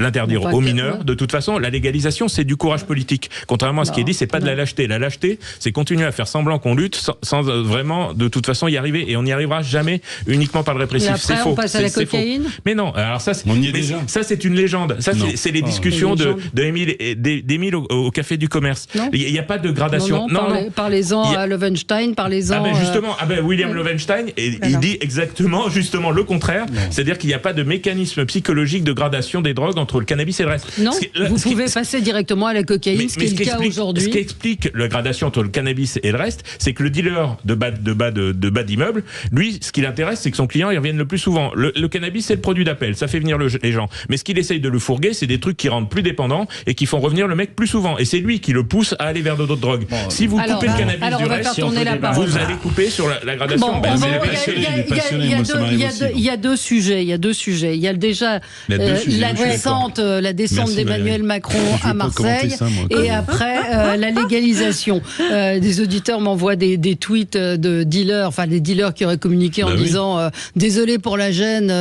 l'interdire aux mineurs. De toute façon, la légalisation, c'est du courage politique. Contrairement à ce qui est dit, c'est pas de la lâcheté. La lâcheté, c'est continuer à faire semblant qu'on lutte sans vraiment, de toute façon, y arriver. Et on n'y arriarrira jamais uniquement par le répressif. C'est faux. On passe à la cocaïne. Mais non. Alors ça, on y est déjà. Ça, c'est une légende. Ça, c'est les discussions d'Émile au Café du Commerce. Il n'y a pas de gradation. Non. Parlez-en à Loewenstein, parlez-en. William Loewenstein, il dit exactement, justement, le contraire. C'est-à-dire qu'il n'y a pas de mécanisme psychologique de gradation des drogues entre le cannabis et le reste. Non, vous pouvez passer directement à la cocaïne, ce qui est le cas aujourd'hui. Ce qui explique la gradation entre le cannabis et le reste, c'est que le dealer de bas d'immeuble, lui, ce qui l'intéresse, c'est que son client il revienne le plus souvent. Le cannabis, c'est le produit d'appel, ça fait venir les gens. Mais ce qu'il essaye de le fourguer, c'est des trucs qui rendent plus dépendant et qui font revenir le mec plus souvent. Et c'est lui qui le pousse à aller vers d'autres drogues. Si vous coupez le cannabis du reste, vous allez couper sur la gradation. Il y a deux sujets. Il y a déjà la descente d'Emmanuel Macron à Marseille et après la légalisation. Des auditeurs m'envoient des tweets de dealers, enfin des dealers qui auraient communiqué en disant désolé pour la gêne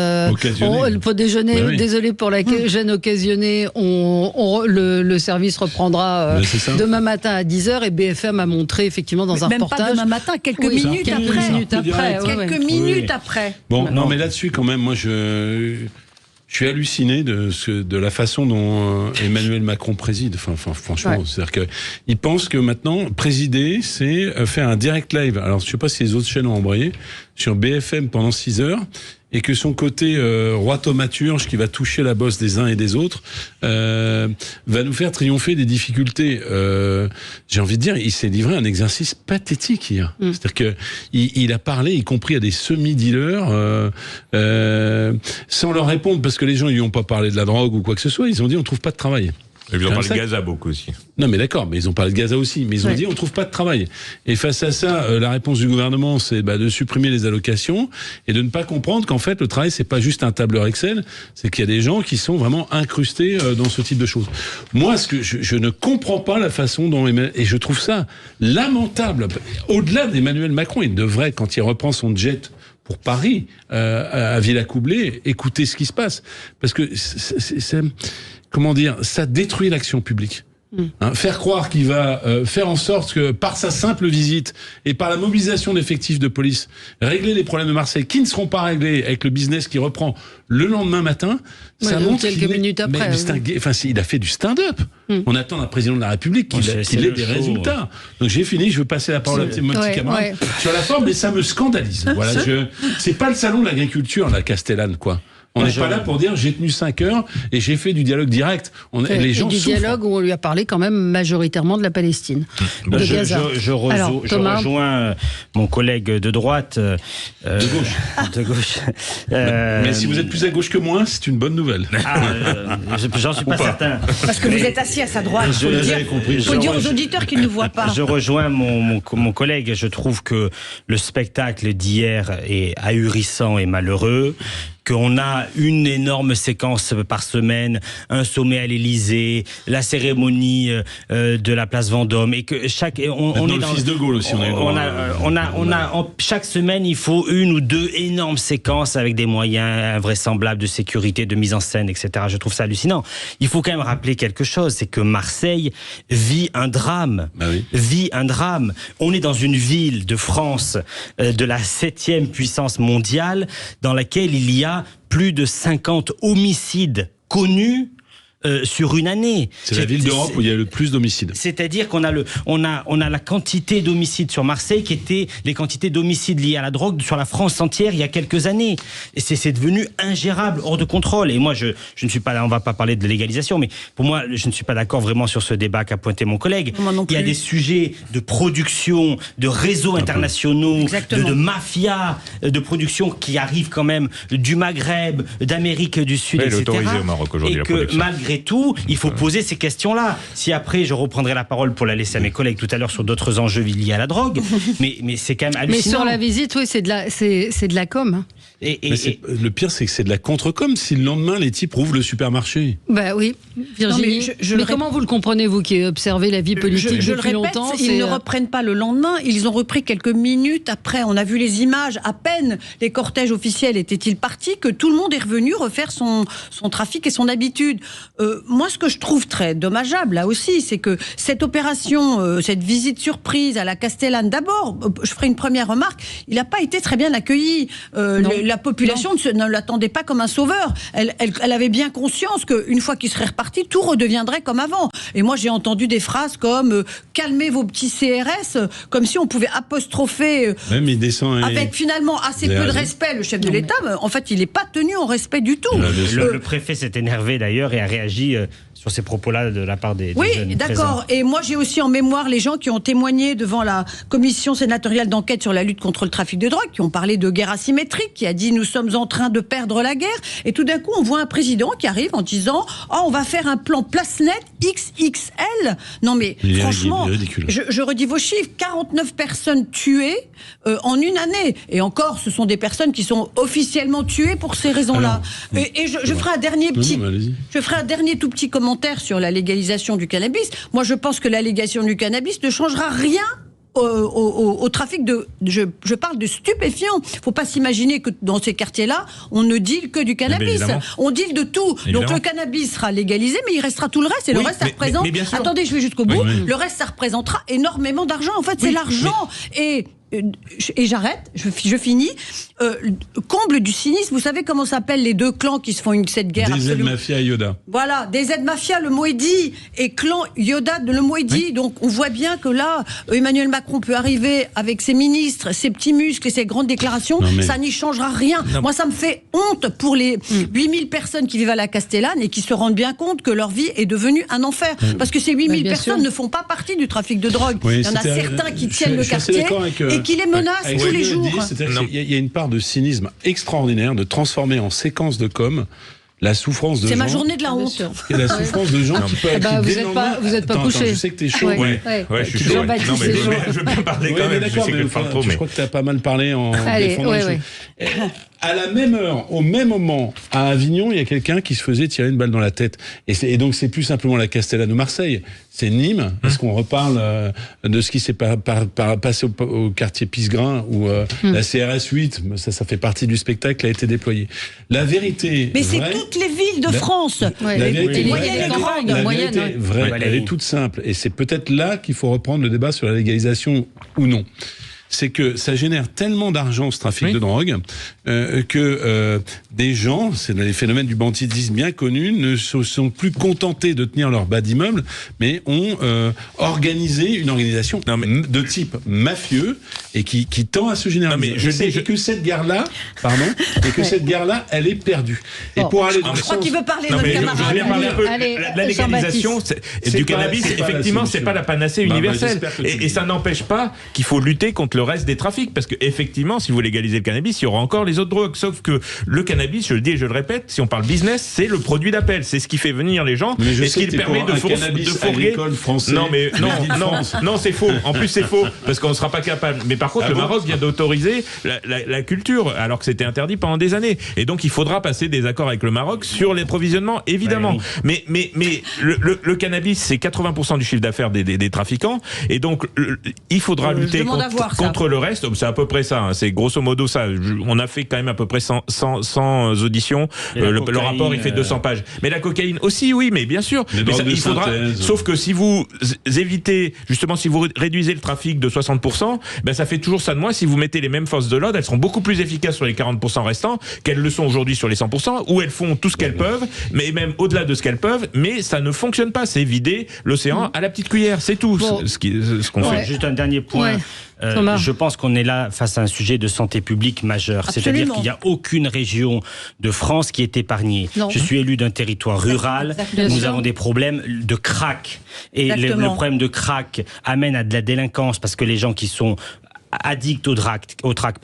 pour déjeuner, désolé pour la gêne occasionnée, le service reprendra demain matin à 10h et BFM a montré effectivement dans un reportage. Même pas demain matin, quelques minutes après. Quelques minutes après. Bon, non mais là-dessus quand même, moi je suis halluciné de la façon dont Emmanuel Macron préside. Enfin, franchement, c'est-à-dire que il pense que maintenant présider, c'est faire un direct live. Alors, je sais pas si les autres chaînes ont embrayé sur BFM pendant 6 heures. Et que son côté roi thaumaturge qui va toucher la bosse des uns et des autres va nous faire triompher des difficultés. J'ai envie de dire, il s'est livré à un exercice pathétique hier. C'est-à-dire que il a parlé, y compris à des semi-dealers, sans leur répondre, parce que les gens ils lui ont pas parlé de la drogue ou quoi que ce soit. Ils ont dit on trouve pas de travail. Et ils ont parlé de Gaza beaucoup aussi. Non mais d'accord, mais ils ont parlé de Gaza aussi, mais ils ont dit on trouve pas de travail. Et face à ça, la réponse du gouvernement, c'est de supprimer les allocations et de ne pas comprendre qu'en fait le travail c'est pas juste un tableur Excel, c'est qu'il y a des gens qui sont vraiment incrustés dans ce type de choses. Moi, ce que je ne comprends pas la façon dont et je trouve ça lamentable. Au-delà d'Emmanuel Macron, il devrait, quand il reprend son jet pour Paris, à Villacoublay, écouter ce qui se passe, parce que comment dire, ça détruit l'action publique. Faire croire qu'il va faire en sorte que par sa simple visite et par la mobilisation d'effectifs de police, régler les problèmes de Marseille qui ne seront pas réglés avec le business qui reprend le lendemain matin, ça montre quelques minutes après. Il a fait du stand-up. On attend d'un président de la République qu'il ait des résultats. Donc j'ai fini, je veux passer la parole à mon petit camarade sur la forme, mais ça me scandalise. Voilà, c'est pas le salon de l'agriculture, la Castellane, quoi. On n'est pas là pour dire j'ai tenu 5 heures et j'ai fait du dialogue direct. Les gens souffrent. Dialogue où on lui a parlé quand même majoritairement de la Palestine. Je rejoins mon collègue de droite. De gauche. Mais si vous êtes plus à gauche que moi, c'est une bonne nouvelle. J'en suis pas certain. Parce que vous êtes assis à sa droite. Il faut dire aux auditeurs qu'ils ne voient pas. Je rejoins mon collègue. Je trouve que le spectacle d'hier est ahurissant et malheureux. qu'on a une énorme séquence par semaine, un sommet à l'Élysée, la cérémonie de la place Vendôme, et que chaque on est le fils de Gaulle aussi. Chaque semaine, il faut une ou deux énormes séquences avec des moyens invraisemblables de sécurité, de mise en scène, etc. Je trouve ça hallucinant. Il faut quand même rappeler quelque chose, c'est que Marseille vit un drame. Vit un drame. On est dans une ville de France de la 7e puissance mondiale dans laquelle il y a plus de 50 homicides connus sur une année. C'est la ville d'Europe où il y a le plus d'homicides. C'est-à-dire qu'on a on a la quantité d'homicides sur Marseille qui étaient les quantités d'homicides liés à la drogue sur la France entière il y a quelques années. Et c'est devenu ingérable, hors de contrôle. Et moi, je ne suis pas là, on va pas parler de légalisation, mais pour moi, je ne suis pas d'accord vraiment sur ce débat qu'a pointé mon collègue. Il y a des sujets de production, de réseaux internationaux, de mafia, de production qui arrivent quand même du Maghreb, d'Amérique du Sud, etc. L'autorisé au Maroc aujourd'hui, la production. Malgré tout, il faut poser ces questions-là. Si après, je reprendrai la parole pour la laisser à mes collègues tout à l'heure sur d'autres enjeux liés à la drogue, mais c'est quand même hallucinant. Mais sur la visite, oui, c'est de la com. Le pire, c'est que c'est de la contre-com. Si le lendemain, les types rouvrent le supermarché. Bah oui, Virginie. Mais comment vous le comprenez, vous qui observez la vie politique depuis longtemps? Ils ne reprennent pas le lendemain. Ils ont repris quelques minutes après. On a vu les images. À peine les cortèges officiels étaient-ils partis que tout le monde est revenu refaire son trafic et son habitude. Moi, ce que je trouve très dommageable, là aussi, c'est que cette opération, cette visite surprise à la Castellane, d'abord, je ferai une première remarque, il n'a pas été très bien accueilli. La population ne l'attendait pas comme un sauveur. Elle avait bien conscience qu'une fois qu'il serait reparti, tout redeviendrait comme avant. Et moi, j'ai entendu des phrases comme « calmez vos petits CRS », comme si on pouvait apostropher même il descend avec finalement assez peu de respect le chef de l'État. Mais en fait, il n'est pas tenu en respect du tout. Le préfet s'est énervé d'ailleurs et a réagi sur ces propos-là de la part des jeunes. Oui, d'accord. Et moi, j'ai aussi en mémoire les gens qui ont témoigné devant la commission sénatoriale d'enquête sur la lutte contre le trafic de drogue, qui ont parlé de guerre asymétrique, qui a dit « nous sommes en train de perdre la guerre ». Et tout d'un coup, on voit un président qui arrive en disant « oh, on va faire un plan place net XXL ». Non mais franchement, je redis vos chiffres, 49 personnes tuées en une année. Et encore, ce sont des personnes qui sont officiellement tuées pour ces raisons-là. Et je ferai un dernier tout petit commentaire sur la légalisation du cannabis. Moi, je pense que la légalisation du cannabis ne changera rien au trafic de... Je parle de stupéfiants. Il ne faut pas s'imaginer que dans ces quartiers-là, on ne deal que du cannabis. On deal de tout. Évidemment. Donc le cannabis sera légalisé, mais il restera tout le reste. Et le reste, ça représente... Attendez, je vais jusqu'au bout. Le reste, ça représentera énormément d'argent. En fait, c'est l'argent. Et j'arrête, je finis. Comble du cynisme, vous savez comment s'appellent les deux clans qui se font cette guerre absolue? DZ Mafia et Yoda. Voilà, DZ Mafia, le mot est dit, et clan Yoda, le mot est dit. Donc on voit bien que là, Emmanuel Macron peut arriver avec ses ministres, ses petits muscles et ses grandes déclarations, ça n'y changera rien. Moi, ça me fait honte pour les 8000 personnes qui vivent à la Castellane et qui se rendent bien compte que leur vie est devenue un enfer. Parce que ces 8000 personnes ne font pas partie du trafic de drogue. Il y en a certains qui tiennent le quartier et qui les menacent tous les jours. Il y a une part de cynisme extraordinaire de transformer en séquence de com la souffrance de gens. C'est ma journée de la honte. Et la souffrance de gens qui peuvent... vous n'êtes pas couché. Je sais que t'es chaud. Ouais, je suis chaud. Non, mais je veux bien parler quand même. Je sais que je parle trop, mais... Je crois que t'as pas mal parlé en défendant les choses. À la même heure, au même moment, à Avignon, il y a quelqu'un qui se faisait tirer une balle dans la tête. Et donc, c'est plus simplement la Castellane ou Marseille. C'est Nîmes, parce qu'on reparle de ce qui s'est passé au quartier Pissegrain, où la CRS 8, ça fait partie du spectacle, a été déployée. La vérité... Mais c'est toutes les villes de France. La vérité vraie, elle est toute simple. Et c'est peut-être là qu'il faut reprendre le débat sur la légalisation ou non. C'est que ça génère tellement d'argent, ce trafic de drogue, que des gens, c'est les phénomènes du banditisme bien connus, ne se sont plus contentés de tenir leur bas d'immeuble, mais ont organisé une organisation de type mafieux et qui tend à se généraliser. Que cette guerre-là, cette guerre-là, elle est perdue. Et pour aller dans je crois qu'il veut parler de notre camarade. Je vais parler un peu. La légalisation du cannabis, effectivement, c'est pas la panacée universelle. Et ça n'empêche pas qu'il faut lutter contre reste des trafics. Parce que effectivement, si vous légalisez le cannabis, il y aura encore les autres drogues. Sauf que le cannabis, je le dis et je le répète, si on parle business, c'est le produit d'appel. C'est ce qui fait venir les gens. Mais je et sais ce qui que permet de fourguer. Non, c'est faux. En plus, c'est faux parce qu'on ne sera pas capable. Mais par contre, le Maroc vient d'autoriser la culture, alors que c'était interdit pendant des années. Et donc, il faudra passer des accords avec le Maroc sur les provisionnements, évidemment. Oui. Mais le cannabis, c'est 80% du chiffre d'affaires des trafiquants. Et donc, il faudra lutter contre le reste. C'est à peu près ça. Hein. C'est grosso modo ça. On a fait quand même à peu près 100 auditions. Le rapport, il fait 200 pages. Mais la cocaïne aussi, oui, mais bien sûr. Mais ça, il faudra. Sauf que si vous évitez, justement, si vous réduisez le trafic de 60%, ben ça fait toujours ça de moins. Si vous mettez les mêmes forces de l'ordre, elles seront beaucoup plus efficaces sur les 40% restants qu'elles le sont aujourd'hui sur les 100%, où elles font tout ce qu'elles peuvent, mais même au-delà de ce qu'elles peuvent, mais ça ne fonctionne pas. C'est vider l'océan à la petite cuillère, c'est tout ce qu'on fait. Juste un dernier point. Je pense qu'on est là face à un sujet de santé publique majeur. Absolument. C'est-à-dire qu'il n'y a aucune région de France qui est épargnée. Non. Je suis élu d'un territoire rural. Nous avons des problèmes de crack. Et le problème de crack amène à de la délinquance parce que les gens qui sont addicts au crack,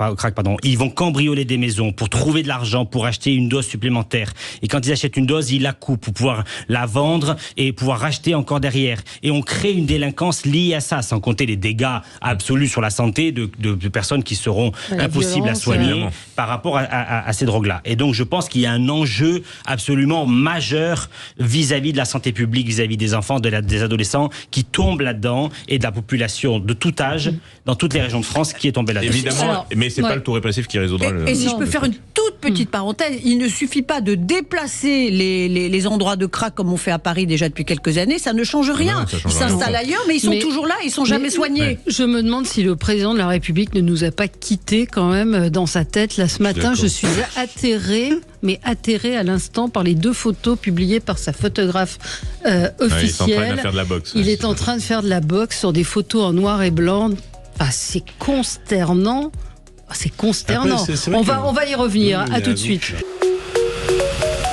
ils vont cambrioler des maisons pour trouver de l'argent, pour acheter une dose supplémentaire. Et quand ils achètent une dose, ils la coupent pour pouvoir la vendre et pouvoir racheter encore derrière. Et on crée une délinquance liée à ça, sans compter les dégâts absolus sur la santé de personnes qui seront impossibles à soigner par rapport à ces drogues-là. Et donc je pense qu'il y a un enjeu absolument majeur vis-à-vis de la santé publique, vis-à-vis des enfants, des adolescents qui tombent là-dedans et de la population de tout âge dans toutes les régions de France qui est tombée là-dedans. Évidemment, mais c'est pas le taux répressif qui résoudra le... Et si je peux faire une toute petite parenthèse, il ne suffit pas de déplacer les endroits de crack comme on fait à Paris déjà depuis quelques années, ça ne change rien. Ils s'installent ailleurs, mais ils sont toujours là, ils sont jamais soignés. Ouais. Je me demande si le président de la République ne nous a pas quittés quand même dans sa tête. Là, ce matin, je suis atterrée à l'instant par les 2 photos publiées par sa photographe officielle. Il est en train de faire de la boxe sur des photos en noir et blanc. Ah, c'est consternant. C'est consternant. Après, on va y revenir. À tout de suite.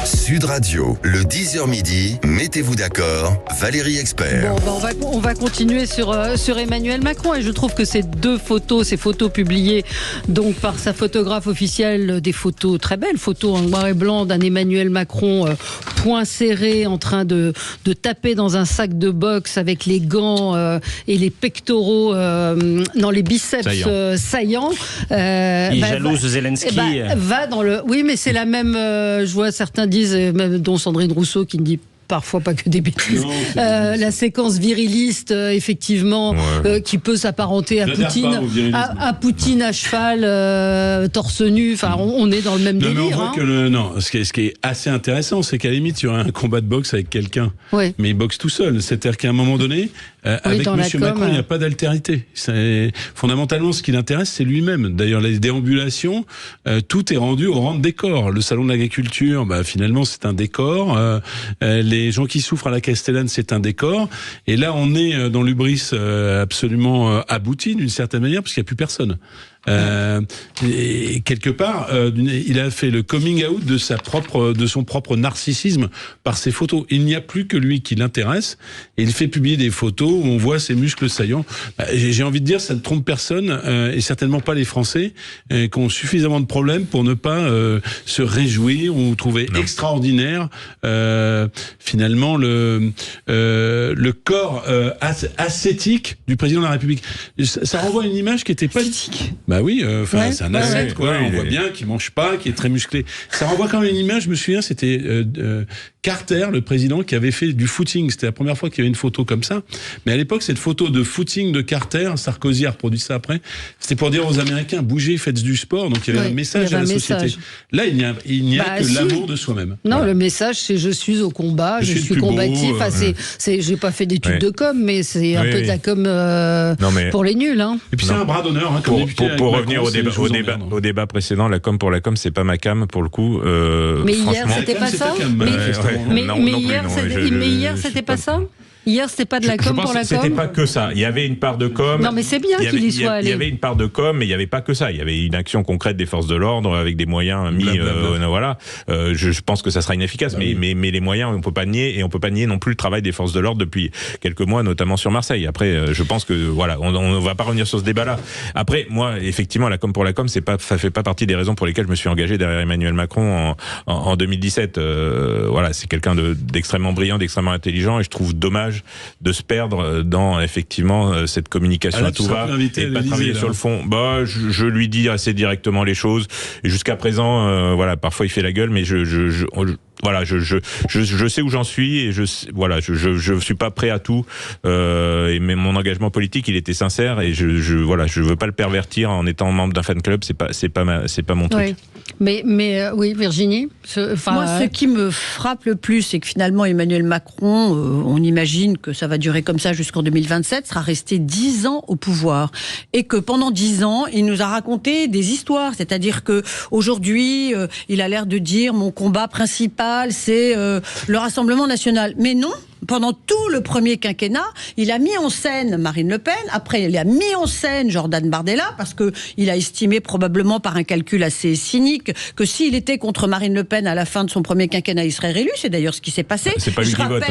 Sud Radio, le 10h midi, mettez-vous d'accord, Valérie Expert. Bon, on va continuer sur Emmanuel Macron et je trouve que ces photos publiées donc par sa photographe officielle, des photos très belles, photos en noir et blanc d'un Emmanuel Macron poing serré en train de taper dans un sac de boxe avec les gants et les pectoraux, les biceps saillants. Il jalouse Zelensky. Va dans le. Oui, mais c'est la même. Je vois certains disent, même dont Sandrine Rousseau qui ne dit parfois pas que des bêtises. La séquence viriliste, effectivement, qui peut s'apparenter à Poutine à cheval, torse nu. Enfin, on est dans le même délire. Mais on voit ce qui est assez intéressant, c'est qu'à la limite, il y aura un combat de boxe avec quelqu'un, mais il boxe tout seul. C'est-à-dire qu'à un moment donné, avec M. Macron, il n'y a pas d'altérité. Fondamentalement, ce qui l'intéresse, c'est lui-même. D'ailleurs, les déambulations, tout est rendu au rang de décor. Le salon de l'agriculture, finalement, c'est un décor. Les gens qui souffrent à la Castellane, c'est un décor. Et là, on est dans l'hubris absolument abouti, d'une certaine manière, parce qu'il n'y a plus personne. Et quelque part, il a fait le coming out de son propre narcissisme par ses photos. Il n'y a plus que lui qui l'intéresse, et il fait publier des photos où on voit ses muscles saillants. J'ai envie de dire, ça ne trompe personne, et certainement pas les Français, qui ont suffisamment de problèmes pour ne pas se réjouir ou trouver extraordinaire finalement le corps ascétique du président de la République. Ça renvoie à une image qui était pas politique. Oui, c'est un ascète, quoi. On voit bien qu'il mange pas, qu'il est très musclé. Ça renvoie quand même une image, je me souviens, c'était Carter, le président, qui avait fait du footing. C'était la première fois qu'il y avait une photo comme ça. Mais à l'époque, cette photo de footing de Carter, Sarkozy a reproduit ça après, c'était pour dire aux Américains, bougez, faites du sport. Donc il y avait un message à la société. Là, il n'y a que l'amour de soi-même. Non, le message, c'est je suis au combat, je suis combatif. J'ai pas fait d'études de com, mais c'est un peu de la com pour les nuls. Hein. Et puis c'est un bras d'honneur, comme député. Pour revenir au débat précédent, la com pour la com, c'est pas ma cam pour le coup. Mais hier, c'était pas ça. Mais hier, c'était pas ça. Hier, c'était pas de la com pour la com. C'était pas que ça. Il y avait une part de com. Non, mais c'est bien qu'il y soit allé. Il y avait une part de com, mais il y avait pas que ça. Il y avait une action concrète des forces de l'ordre avec des moyens mis. Voilà. Je pense que ça sera inefficace, mais les moyens, on peut pas nier, et on peut pas nier non plus le travail des forces de l'ordre depuis quelques mois, notamment sur Marseille. Après, je pense que voilà, on va pas revenir sur ce débat-là. Après, moi, effectivement, la com pour la com, ça fait pas partie des raisons pour lesquelles je me suis engagé derrière Emmanuel Macron en 2017. Voilà, c'est quelqu'un d'extrêmement brillant, d'extrêmement intelligent, et je trouve dommage de se perdre dans effectivement cette communication à tout va et pas travailler sur le fond. Bah, je lui dis assez directement les choses. Et jusqu'à présent, voilà, parfois il fait la gueule, mais voilà, je sais où j'en suis, et je suis pas prêt à tout. Et mais mon engagement politique, il était sincère, et je veux pas le pervertir en étant membre d'un fan club. C'est pas mon truc. Oui. Mais oui, Virginie. Moi, ce qui me frappe le plus, c'est que finalement Emmanuel Macron, on imagine que ça va durer comme ça jusqu'en 2027, sera resté 10 ans au pouvoir, et que pendant 10 ans, il nous a raconté des histoires. C'est-à-dire que aujourd'hui, il a l'air de dire mon combat principal, c'est le Rassemblement national. Mais non. Pendant tout le premier quinquennat, il a mis en scène Marine Le Pen. Après, il a mis en scène Jordan Bardella, parce que il a estimé, probablement par un calcul assez cynique, que s'il était contre Marine Le Pen à la fin de son premier quinquennat, il serait réélu. C'est d'ailleurs ce qui s'est passé. C'est pas lui qui vote.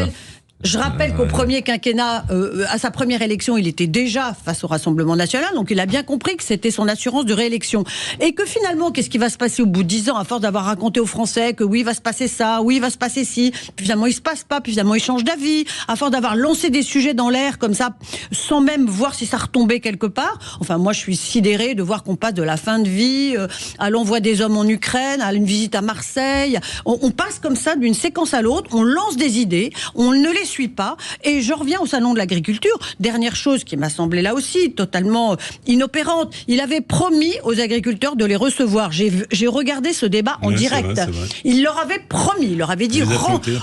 Je rappelle qu'au premier quinquennat, à sa première élection, il était déjà face au Rassemblement national, donc il a bien compris que c'était son assurance de réélection. Et que finalement, qu'est-ce qui va se passer au bout de 10 ans, à force d'avoir raconté aux Français que oui, il va se passer ça, oui, il va se passer ci, puis finalement il se passe pas, puis finalement il change d'avis, à force d'avoir lancé des sujets dans l'air comme ça, sans même voir si ça retombait quelque part. Enfin, moi je suis sidérée de voir qu'on passe de la fin de vie à l'envoi des hommes en Ukraine, à une visite à Marseille. On passe comme ça d'une séquence à l'autre, on lance des idées, on ne les suit pas. Et je reviens au salon de l'agriculture. Dernière chose qui m'a semblé là aussi totalement inopérante. Il avait promis aux agriculteurs de les recevoir. J'ai regardé ce débat en direct. C'est vrai. Il leur avait promis, il leur avait dit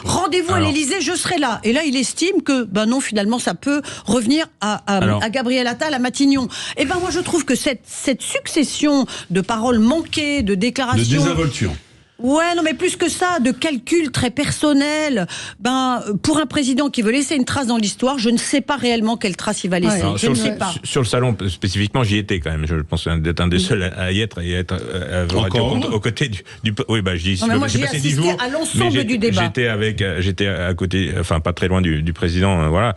rendez-vous à l'Élysée, je serai là. Et là, il estime que non, finalement, ça peut revenir à Gabriel Attal, à Matignon. Et moi, je trouve que cette succession de paroles manquées, de déclarations, de désinvolture. Ouais, non, mais plus que ça, de calculs très personnels. Pour un président qui veut laisser une trace dans l'histoire, je ne sais pas réellement quelle trace il va laisser. Alors, je ne sais pas. Sur le salon, spécifiquement, j'y étais quand même. Je pense d'être un des seuls à y être et être aux côtés du. Oui, je dis. Non, mais moi, j'ai assisté à l'ensemble du débat. J'étais à côté, enfin pas très loin du président. Voilà.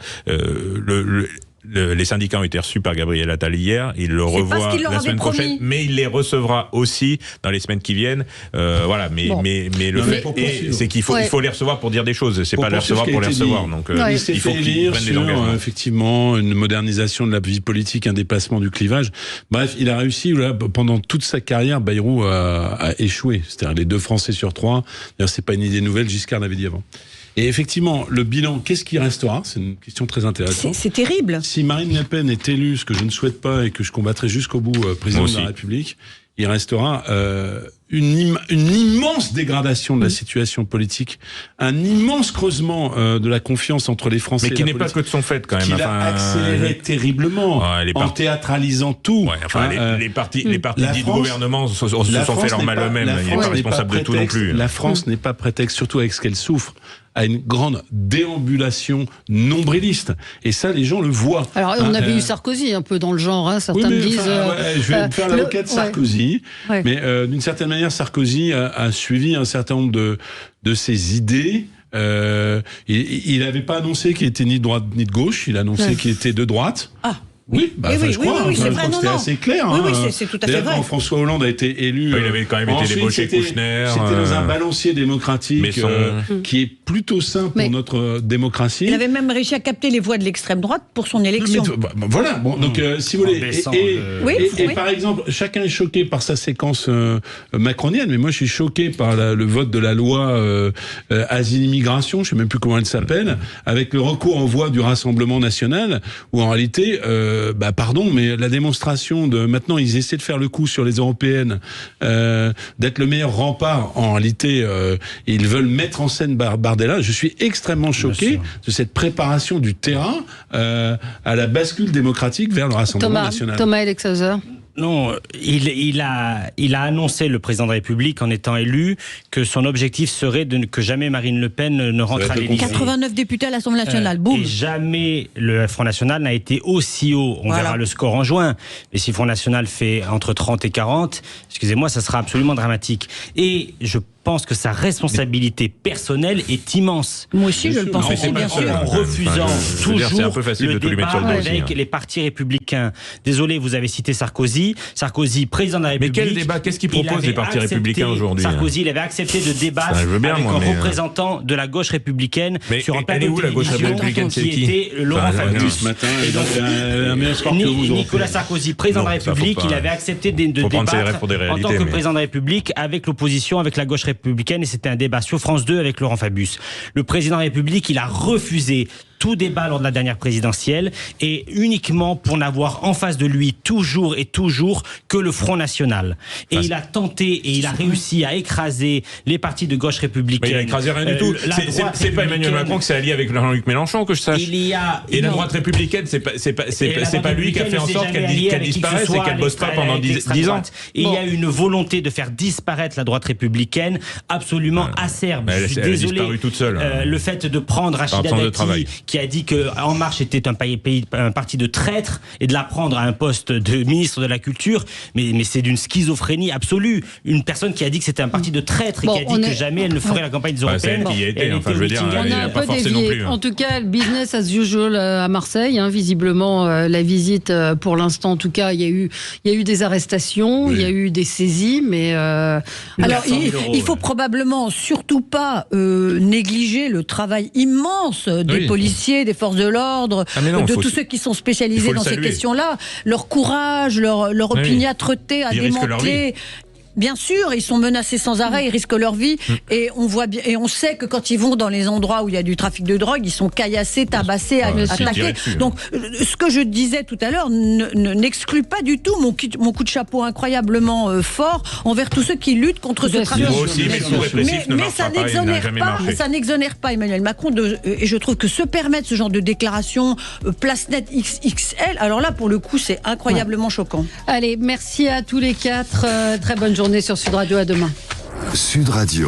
Les syndicats ont été reçus par Gabriel Attal hier. Il le revoit la semaine prochaine, mais il les recevra aussi dans les semaines qui viennent. Voilà, mais le fait c'est qu'il faut les recevoir pour dire des choses. C'est pas les recevoir pour les recevoir. Donc il s'est fait élire sur effectivement une modernisation de la vie politique, un dépassement du clivage. Bref, il a réussi. Là, pendant toute sa carrière, Bayrou a échoué. C'est-à-dire les 2 Français sur 3. D'ailleurs, c'est pas une idée nouvelle. Giscard l'avait dit avant. Et effectivement, le bilan, qu'est-ce qui restera? C'est une question très intéressante. C'est terrible. Si Marine Le Pen est élue, ce que je ne souhaite pas et que je combattrai jusqu'au bout, président de la République, il restera une immense dégradation de la situation politique, un immense creusement de la confiance entre les Français. Mais qui n'est pas que de son fait, quand même. Qu'il a accéléré terriblement, en théâtralisant tout. Les partis dits de gouvernement se sont fait leur mal eux-mêmes. Il n'est pas responsable de tout non plus. La France n'est pas prétexte, surtout avec ce qu'elle souffre, à une grande déambulation nombriliste. Et ça, les gens le voient. Alors, on avait eu Sarkozy un peu dans le genre, certains disent... je vais me faire l'avocat de Sarkozy, mais d'une certaine manière, Sarkozy a suivi un certain nombre de ses idées. Il n'avait pas annoncé qu'il était ni de droite ni de gauche, il a annoncé qu'il était de droite. Ah. Oui, je crois que c'était assez clair. Oui, c'est tout à fait vrai. Quand François Hollande a été élu, il avait quand même été débauché Kouchner. C'était dans un balancier démocratique qui est plutôt sain pour notre démocratie. Il avait même réussi à capter les voix de l'extrême droite pour son élection. Voilà. Bon, donc si vous voulez, et par exemple, chacun est choqué par sa séquence macronienne, mais moi je suis choqué par le vote de la loi asile-immigration, je sais même plus comment elle s'appelle, avec le recours en voie du Rassemblement national, où en réalité pardon, mais la démonstration de maintenant ils essaient de faire le coup sur les européennes, d'être le meilleur rempart. En réalité, ils veulent mettre en scène Bardella. Je suis extrêmement choqué de cette préparation du terrain à la bascule démocratique vers le Rassemblement national. Thomas Alexhauser. Non, il a annoncé, le président de la République, en étant élu, que son objectif serait que jamais Marine Le Pen ne rentre à l'Élysée. 89 députés à l'Assemblée nationale, boum. Et jamais le Front National n'a été aussi haut. On verra le score en juin. Mais si le Front National fait entre 30 et 40, excusez-moi, ça sera absolument dramatique. Et je pense que sa responsabilité personnelle est immense. Moi aussi, je le pense aussi, bien sûr. En refusant toujours c'est un peu facile le de tout lui mettre sur le débat dos avec aussi, les partis républicains. Désolé, vous avez cité Sarkozy. Sarkozy, président de la République. Mais quel débat? Qu'est-ce qu'ils proposent les partis républicains aujourd'hui? Sarkozy, il avait accepté de débattre avec un représentant de la gauche républicaine sur un plateau de télévision qui était Laurent Fabius. Ce matin, Nicolas Sarkozy, président de la République, il avait accepté de débattre en tant que président de la République avec l'opposition, avec la gauche républicaine, et c'était un débat sur France 2 avec Laurent Fabius. Le président de la République, il a refusé tout débat lors de la dernière présidentielle, et uniquement pour n'avoir en face de lui toujours que le Front National. Et il a tenté et il a réussi à écraser les partis de gauche républicaine. Mais il a écrasé rien du tout. C'est pas Emmanuel Macron qui s'est allié avec Jean-Luc Mélenchon, que je sache. Et la droite républicaine, c'est pas lui qui a fait en sorte qu'elle disparaisse et qu'elle bosse pas pendant 10 ans. Et il y a une volonté de faire disparaître la droite républicaine absolument acerbe. Je suis désolé. Elle a disparu toute seule. Le fait de prendre Rachida Dati, qui a dit que En Marche était un parti de traîtres, et de la prendre à un poste de ministre de la Culture, mais c'est d'une schizophrénie absolue. Une personne qui a dit que c'était un parti de traîtres et qui a dit que jamais elle ne ferait la campagne des européennes. On a un peu dévié. En tout cas, business as usual à Marseille. Visiblement, la visite, pour l'instant, en tout cas, il y a eu des arrestations, il y a eu des saisies, mais alors il faut probablement surtout pas négliger le travail immense des policiers, des forces de l'ordre, de tous ceux qui sont spécialisés dans ces questions-là, leur courage, leur opiniâtreté à démanteler. Bien sûr, ils sont menacés sans arrêt, ils risquent leur vie, et on voit bien, et on sait que quand ils vont dans les endroits où il y a du trafic de drogue, ils sont caillassés, tabassés, attaqués. Donc, ce que je disais tout à l'heure n'exclut pas du tout mon coup de chapeau incroyablement fort envers tous ceux qui luttent contre ce trafic. Mais ça n'exonère pas Emmanuel Macron et je trouve que se permettre ce genre de déclaration place nette XXL, alors là, pour le coup, c'est incroyablement choquant. Allez, merci à tous les quatre. Très bonne journée sur Sud Radio, à demain. Sud Radio.